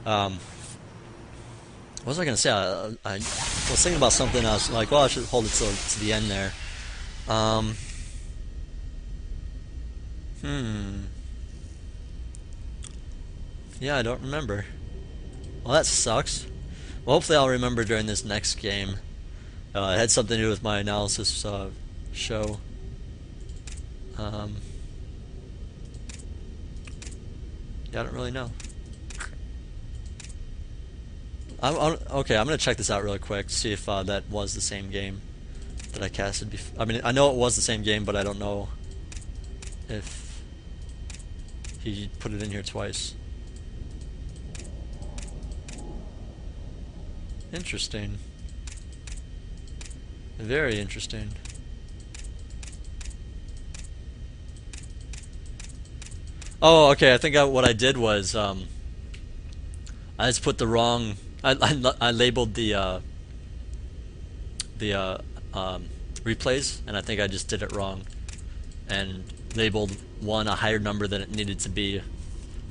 What was I gonna say? I was thinking about something. I was like, well, I should hold it to the end there. Yeah, I don't remember. Well, that sucks. Well, hopefully I'll remember during this next game. It had something to do with my analysis show. Yeah, I don't really know. Okay, I'm going to check this out really quick, see if that was the same game that I casted before. I mean, I know it was the same game, but I don't know if he put it in here twice. Interesting. Very interesting. Oh, okay, I think what I did was I just put the wrong... I labeled the replays, and I think I just did it wrong and labeled one a higher number than it needed to be,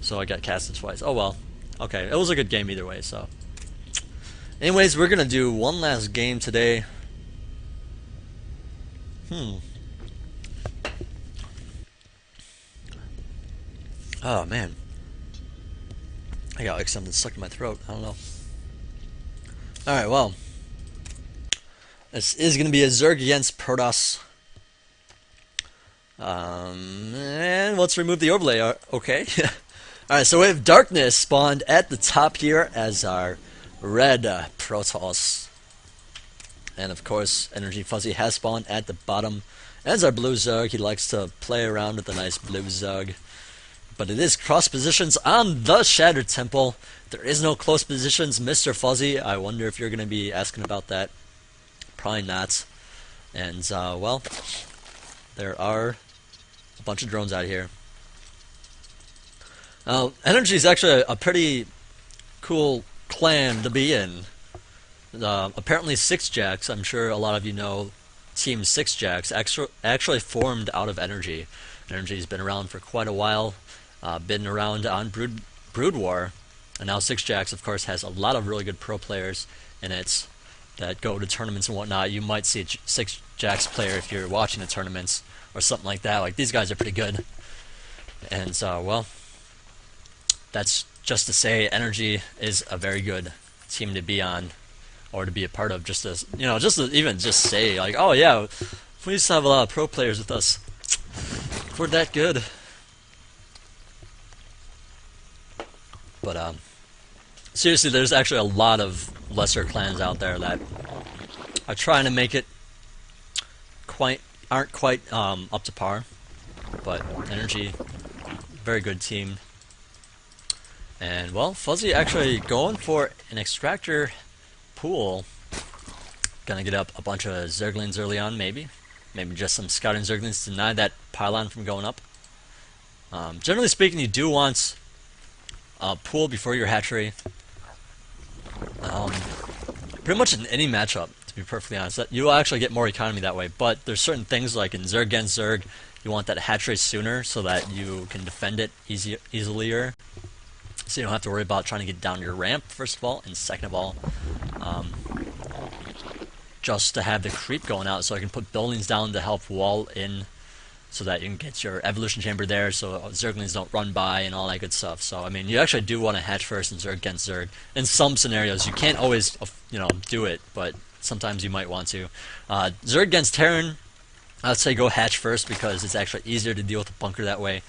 so I got casted twice. Oh well. Okay, it was a good game either way, so... Anyways, we're gonna do one last game today. Oh man, I got like something stuck in my throat. I don't know. All right, well, this is going to be a Zerg against Protoss. And let's remove the overlay. Okay. Alright, so we have Darkness spawned at the top here as our red Protoss. And of course, NrGFuzzy has spawned at the bottom as our blue Zerg. He likes to play around with a nice blue Zerg. But it is cross positions on the Shattered Temple. There is no close positions, Mr. Fuzzy. I wonder if you're going to be asking about that. Probably not. And, well, there are a bunch of drones out here. Energy is actually a pretty cool clan to be in. Apparently Six Jacks, I'm sure a lot of you know Team Six Jacks, actually formed out of Energy. Energy's been around for quite a while, been around on Brood War, and now Six Jacks, of course, has a lot of really good pro players in it that go to tournaments and whatnot. You might see a Six Jacks player if you're watching the tournaments or something like that. Like, these guys are pretty good. And, well, that's just to say Energy is a very good team to be on or to be a part of. Just as, you know, just to even just say, like, oh yeah, we used to have a lot of pro players with us. We're that good. But, seriously, there's actually a lot of lesser clans out there that are trying to make it aren't quite up to par. But Energy, very good team. And, well, Fuzzy actually going for an extractor pool. Gonna get up a bunch of Zerglings early on, maybe. Maybe just some scouting Zerglings to deny that pylon from going up. Generally speaking, you do want a pool before your hatchery. Pretty much in any matchup, to be perfectly honest. You will actually get more economy that way, but there's certain things like in Zerg against Zerg, you want that hatchery sooner so that you can defend it easier. So you don't have to worry about trying to get down your ramp, first of all, and second of all, just to have the creep going out so I can put buildings down to help wall in so that you can get your evolution chamber there so Zerglings don't run by and all that good stuff. So, I mean, you actually do want to hatch first in Zerg against Zerg. In some scenarios, you can't always, you know, do it, but sometimes you might want to. Zerg against Terran, I'd say go hatch first because it's actually easier to deal with a bunker that way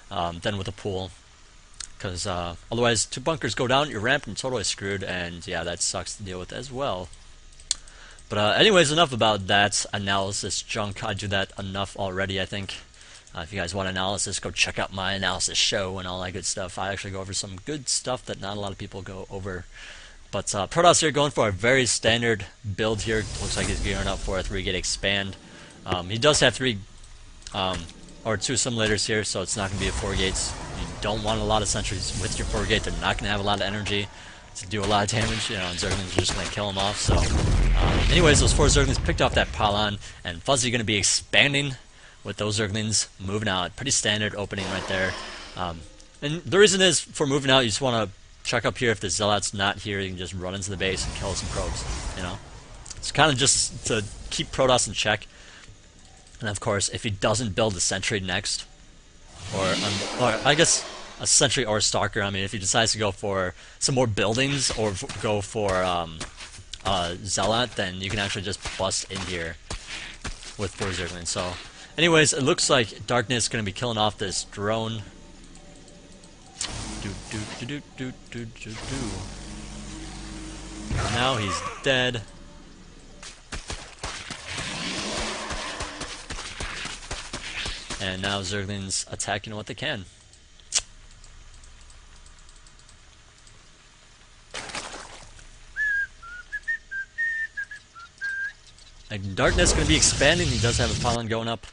than with a pool. Because otherwise, two bunkers go down your ramp and totally screwed, and yeah, that sucks to deal with as well. But anyways, enough about that analysis junk. I do that enough already, I think. If you guys want analysis, go check out my analysis show and all that good stuff. I actually go over some good stuff that not a lot of people go over. But Protoss here going for a very standard build here. Looks like he's gearing up for a 3-gate expand. He does have 3 or 2 simulators here, so it's not going to be a 4 gates. You don't want a lot of sentries with your 4 gate. They're not going to have a lot of energy to do a lot of damage, you know, and Zerglings are just going to kill them off. So, anyways, those 4 Zerglings picked off that pylon, and Fuzzy going to be expanding with those Zerglings moving out. Pretty standard opening right there. And the reason is, for moving out, you just want to check up here. If the Zealot's not here, you can just run into the base and kill some probes, you know. It's kind of just to keep Protoss in check. And of course, if he doesn't build a sentry next, or I guess a sentry or a stalker, I mean, if he decides to go for some more buildings or go for Zealot, then you can actually just bust in here with 4 Zerglings. So, anyways, it looks like Darkness is going to be killing off this drone. Now he's dead. And now Zerglings attacking what they can. And Darkness is going to be expanding. He does have a pylon going up.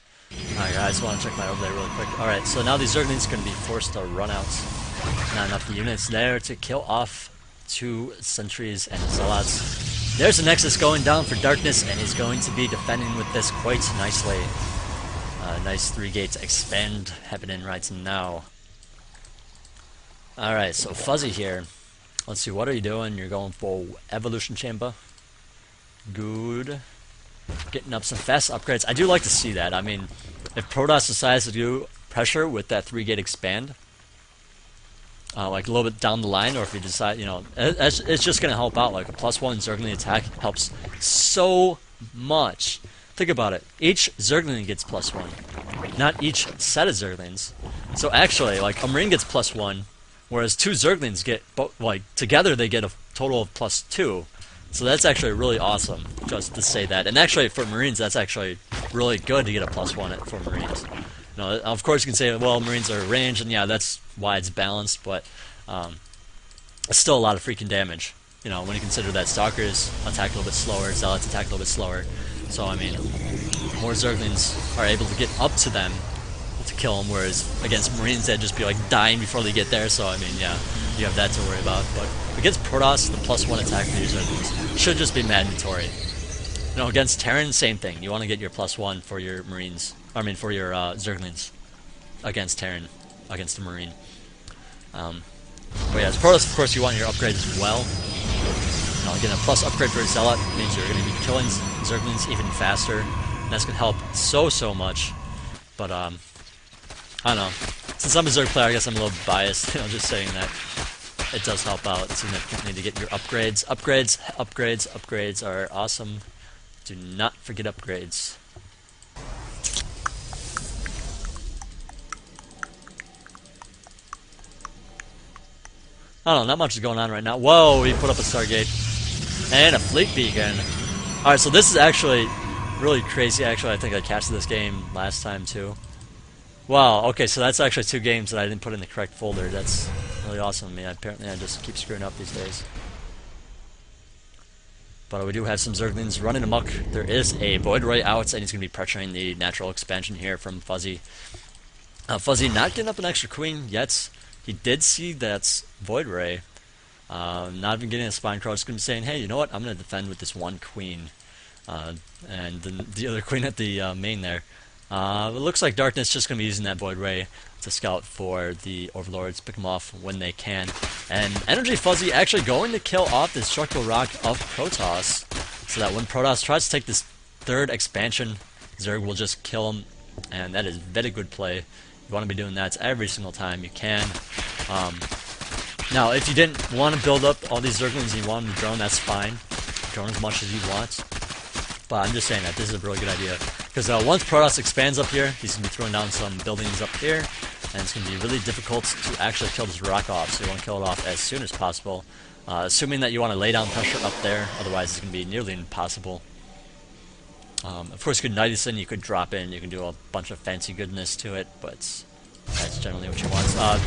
Alright guys, I want to check my overlay really quick. Alright, so now these Zerglings are going to be forced to run out. Not enough units there to kill off 2 sentries and Zealots. There's a Nexus going down for Darkness, and he's going to be defending with this quite nicely. Nice 3-gate expand happening right now. Alright, so Fuzzy here. Let's see, what are you doing? You're going for Evolution Chamber. Good. getting up some fast upgrades. I do like to see that. I mean, if Protoss decides to do pressure with that 3-gate expand, like a little bit down the line, or if you decide, you know, it's just going to help out. Like a +1 Zergling attack helps so much. Think about it. Each Zergling gets +1, not each set of Zerglings. So actually, like a Marine gets +1, whereas 2 Zerglings get, like together they get a total of +2. So that's actually really awesome, just to say that. And actually, for Marines, that's actually really good to get a +1 for Marines. You know, of course, you can say, well, Marines are ranged, and yeah, that's why it's balanced, but it's still a lot of freaking damage. You know, when you consider that Stalkers attack a little bit slower, Zealots attack a little bit slower. So, I mean, more Zerglings are able to get up to them to kill them, whereas against Marines, they'd just be like dying before they get there. So, I mean, yeah, you have that to worry about. But against Protoss, the +1 attack for your Zerglings should just be mandatory. You know, against Terran, same thing. You want to get your +1 for your Marines. I mean, for your Zerglings against Terran, against the Marine. But yeah, as Protoss, of course, you want your upgrade as well. You know, getting a plus upgrade for a Zealot means you're going to be killing Zerglings even faster. And that's going to help so much. But, I don't know. Since I'm a Zerg player, I guess I'm a little biased. You know, just saying that it does help out significantly to get your upgrades. Upgrades are awesome. Do not forget upgrades. I don't know, not much is going on right now. Whoa, he put up a Stargate. And a Fleet Beacon. Alright, so this is actually really crazy. Actually, I think I casted this game last time too. Wow, okay, so that's actually 2 games that I didn't put in the correct folder. That's really awesome of me. Apparently I just keep screwing up these days. But we do have some Zerglings running amok. There is a Void Ray out, and he's going to be pressuring the natural expansion here from Fuzzy. Fuzzy not getting up an extra queen yet. He did see that Void Ray. Not even getting a Spine Crawler. Just going to be saying, hey, you know what? I'm going to defend with this 1 queen. And the other queen at the main there. It looks like Darkness just going to be using that Void Ray to scout for the Overlords, pick them off when they can. And NrGFuzzy actually going to kill off the Structural Rock of Protoss, so that when Protoss tries to take this 3rd expansion, Zerg will just kill him, and that is very good play. You want to be doing that every single time you can. Now, if you didn't want to build up all these Zerglings and you want them to drone, that's fine. Drone as much as you want. But I'm just saying that this is a really good idea. Because once Protoss expands up here, he's going to be throwing down some buildings up here. And it's going to be really difficult to actually kill this rock off. So you want to kill it off as soon as possible. Assuming that you want to lay down pressure up there. Otherwise, it's going to be nearly impossible. Of course, you could Nidison, you could drop in. You can do a bunch of fancy goodness to it. But that's generally what you want.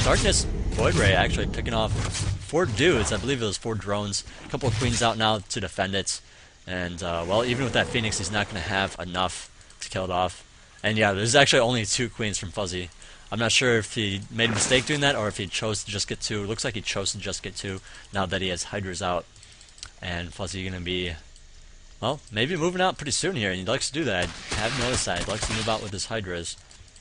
Darkness Void Ray actually picking off 4 dudes. I believe it was 4 drones. A couple of queens out now to defend it. And, well, even with that Phoenix, he's not going to have enough to kill it off. And yeah, there's actually only 2 queens from Fuzzy. I'm not sure if he made a mistake doing that or if he chose to just get 2. It looks like he chose to just get 2 now that he has Hydras out. And Fuzzy going to be, well, maybe moving out pretty soon here. And he likes to do that. I have noticed that. He likes to move out with his Hydras.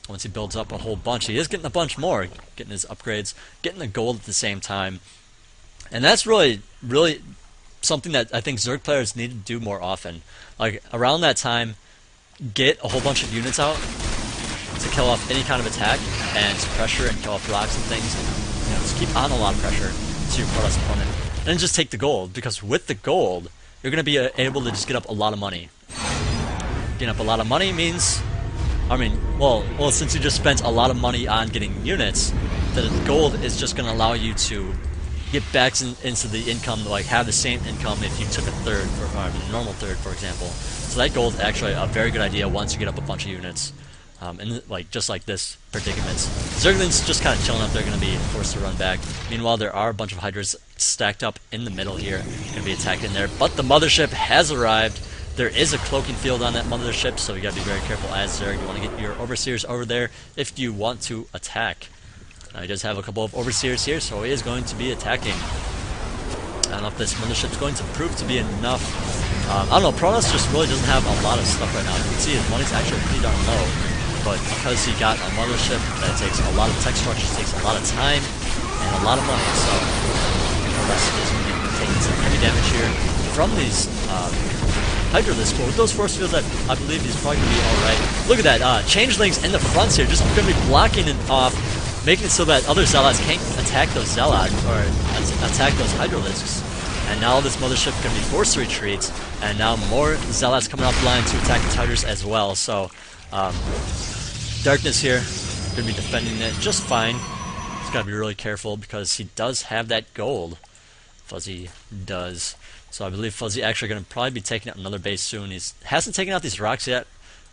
Once he builds up a whole bunch, he is getting a bunch more. Getting his upgrades, getting the gold at the same time. And that's really something that I think Zerg players need to do more often. Like, around that time, get a whole bunch of units out to kill off any kind of attack and to pressure and kill off rocks and things. And, you know, just keep on a lot of pressure to your Protoss opponent. And then just take the gold, because with the gold, you're going to be able to just get up a lot of money. Getting up a lot of money means, I mean, well, since you just spent a lot of money on getting units, the gold is just going to allow you to get back into the income, like have the same income if you took a 3rd, or a normal 3rd, for example. So that gold is actually a very good idea once you get up a bunch of units. And like just like this predicament. Zerglings just kind of chilling up, they're going to be forced to run back. Meanwhile, there are a bunch of Hydras stacked up in the middle here, going to be attacked in there. But the mothership has arrived. There is a cloaking field on that mothership, so you got to be very careful as Zerg. You want to get your Overseers over there if you want to attack. He does have a couple of Overseers here, so he is going to be attacking. I don't know if this mothership's going to prove to be enough. I don't know, Protoss just really doesn't have a lot of stuff right now. You can see his money's actually pretty darn low. But because he got a mothership that takes a lot of tech structures, takes a lot of time, and a lot of money, so Protoss is going to be taking some heavy damage here from these Hydralisk, but with those force fields, I believe he's probably going to be alright. Look at that, Changelings in the fronts here, just going to be blocking it off, making it so that other Zealots can't attack those Zealots, or attack those Hydralisks. And now this mothership can be forced to retreat, and now more Zealots coming offline to attack the Tigers as well. So, Darkness here, going to be defending it just fine. He's got to be really careful because he does have that gold. Fuzzy does. So I believe Fuzzy actually going to probably be taking out another base soon. He hasn't taken out these rocks yet.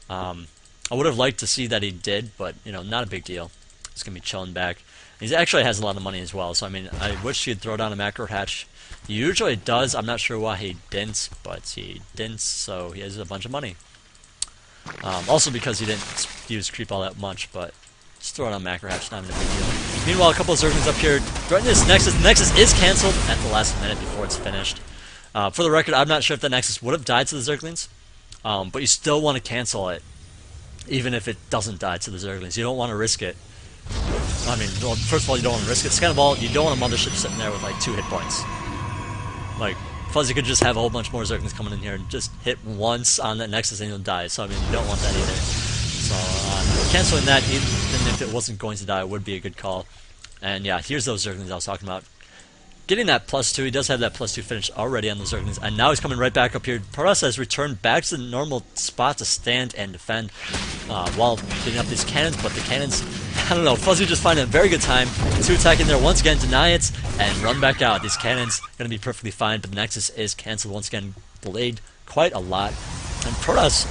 I would have liked to see that he did, but, you know, not a big deal. He's going to be chilling back. He actually has a lot of money as well, so I mean, I wish he'd throw down a macro hatch. He usually does. I'm not sure why he didn't, but he didn't, so he has a bunch of money. Also because he didn't use creep all that much, but just throw it on macro hatch, not even a big deal. Meanwhile, a couple of Zerglings up here threatening this Nexus. The Nexus is cancelled at the last minute before it's finished. For the record, I'm not sure if the Nexus would have died to the Zerglings, but you still want to cancel it, even if it doesn't die to the Zerglings. You don't want to risk it. I mean, well, first of all, you don't want to risk it. Second of all, you don't want a mothership sitting there with like 2 hit points. Like, Fuzzy could just have a whole bunch more Zerglings coming in here and just hit once on that Nexus and he'll die. So, I mean, you don't want that either. So, canceling that, even if it wasn't going to die, would be a good call. And yeah, here's those Zerglings I was talking about. Getting that +2, he does have that +2 finish already on the Zerglings, and now he's coming right back up here. Protoss has returned back to the normal spot to stand and defend while getting up these cannons, but the cannons, I don't know, Fuzzy just finding a very good time to attack in there once again, deny it, and run back out. These cannons going to be perfectly fine, but the Nexus is cancelled once again, delayed quite a lot. And Protoss,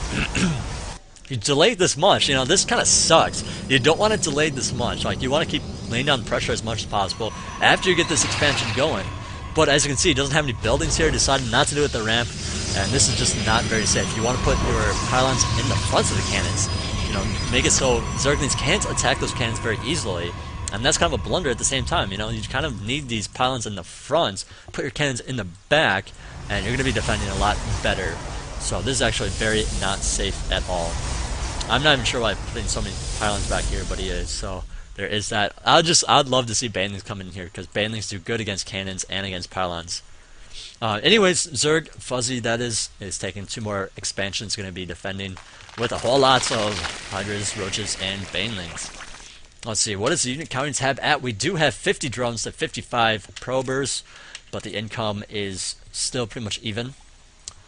you delayed this much, you know, this kind of sucks. You don't want to delay this much. Like, you want to keep laying down pressure as much as possible after you get this expansion going. But as you can see, he doesn't have any buildings here, decided not to do it at the ramp, and this is just not very safe. You want to put your pylons in the fronts of the cannons, you know, make it so Zerglings can't attack those cannons very easily, and that's kind of a blunder at the same time, you know. You kind of need these pylons in the front, put your cannons in the back, and you're going to be defending a lot better. So this is actually very not safe at all. I'm not even sure why I'm putting so many pylons back here, but he is, so there is that. I'd love to see Banelings come in here, because Banelings do good against cannons and against pylons. Anyways, NrGFuzzy, that is taking 2 more expansions, going to be defending with a whole lot of Hydras, Roaches, and Banelings. Let's see, what is the unit counting tab at? We do have 50 drones to 55 probers, but the income is still pretty much even.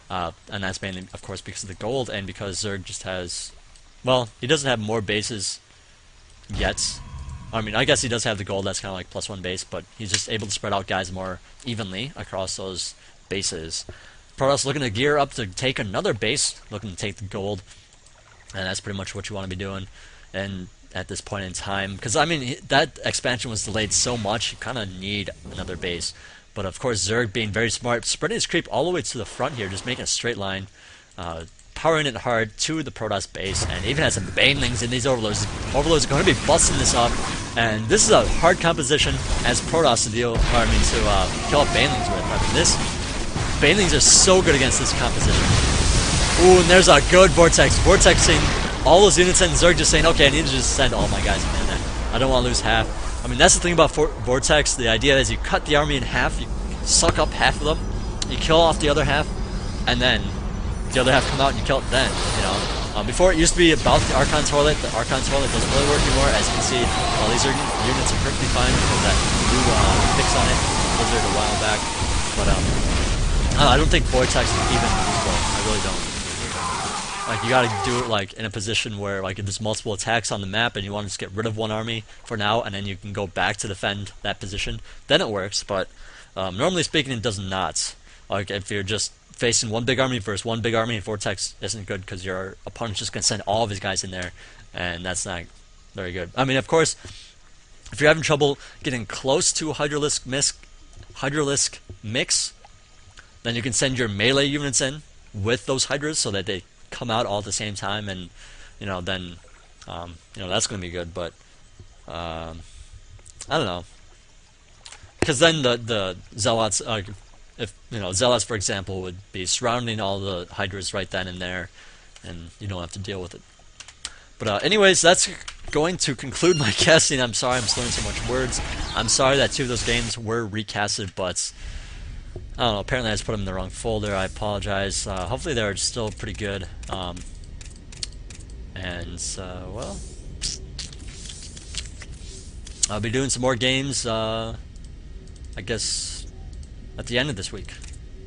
And that's mainly, of course, because of the gold, and because Zerg just has... Well, he doesn't have more bases yet. I mean, I guess he does have the gold, that's kind of like +1 base, but he's just able to spread out guys more evenly across those bases. Protoss looking to gear up to take another base, looking to take the gold, and that's pretty much what you want to be doing. And at this point in time, because I mean, that expansion was delayed so much, you kind of need another base. But of course, Zerg being very smart, spreading his creep all the way to the front here, just making a straight line, powering it hard to the Protoss base, and even has some Banelings in these Overlords. Overlords are going to be busting this up, and this is a hard composition as Protoss to deal, kill up Banelings with. I mean, Banelings are so good against this composition. Ooh, and there's a good Vortex. Vortex saying all those units, and Zerg just saying, okay, I need to just send all my guys in there. I don't want to lose half. I mean, that's the thing about Vortex. The idea is you cut the army in half, you suck up half of them, you kill off the other half, and then the other half come out and you kill it then, you know. Before it used to be about the Archon Toilet. The Archon Toilet doesn't really work anymore. As you can see, all these units are perfectly fine because that new fix on it Blizzard a while back. But I don't think Vortex is even useful. I really don't. Like, you gotta do it like in a position where like if there's multiple attacks on the map and you want to just get rid of one army for now, and then you can go back to defend that position, then it works. But normally speaking, it does not. Like, if you're just facing one big army versus one big army, Vortex isn't good because your opponent's just gonna send all of his guys in there, and that's not very good. I mean, of course, if you're having trouble getting close to a Hydralisk mix, then you can send your melee units in with those Hydras so that they come out all at the same time, and you know, then that's going to be good. But I don't know, because then the Zealots, if Zealots, for example, would be surrounding all the Hydras right then and there, and you don't have to deal with it. But anyways, that's going to conclude my casting. I'm sorry I'm slurring so much words. I'm sorry that 2 of those games were recasted, but I don't know, apparently I just put them in the wrong folder. I apologize. Hopefully they're still pretty good. Well, I'll be doing some more games, I guess, at the end of this week.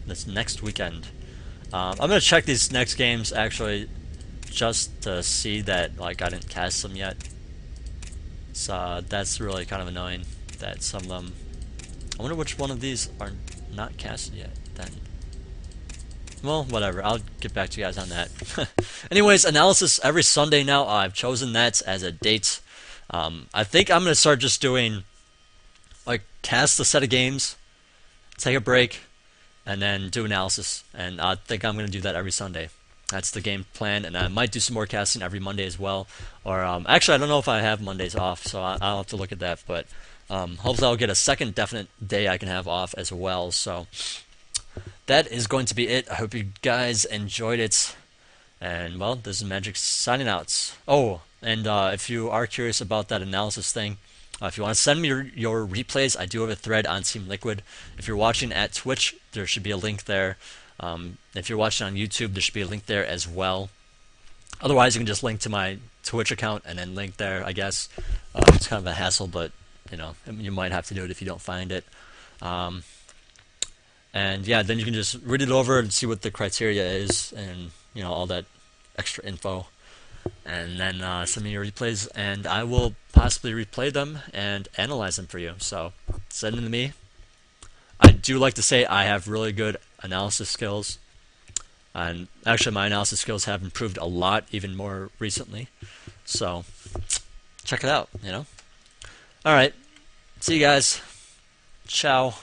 This next weekend. I'm going to check these next games, actually, just to see that, like, I didn't cast them yet. So, that's really kind of annoying that some of them... I wonder which one of these are not casted yet, then. Well, whatever. I'll get back to you guys on that. Anyways, analysis every Sunday now. I've chosen that as a date. I think I'm going to start just doing, like, cast a set of games, take a break, and then do analysis. And I think I'm going to do that every Sunday. That's the game plan, and I might do some more casting every Monday as well. Or actually, I don't know if I have Mondays off, so I'll have to look at that. But hopefully, I'll get a second definite day I can have off as well. So that is going to be it. I hope you guys enjoyed it. And well, this is Magic signing out. Oh, and if you are curious about that analysis thing, if you want to send me your replays, I do have a thread on Team Liquid. If you're watching at Twitch, there should be a link there. If you're watching on YouTube, there should be a link there as well. Otherwise, you can just link to my Twitch account and then link there, I guess. It's kind of a hassle, but you know, you might have to do it if you don't find it. And yeah, then you can just read it over and see what the criteria is, and you know, all that extra info. And then send me your replays, and I will possibly replay them and analyze them for you. So send them to me. I do like to say I have really good analysis skills, and actually my analysis skills have improved a lot, even more recently. So check it out. You know. All right. See you guys. Ciao.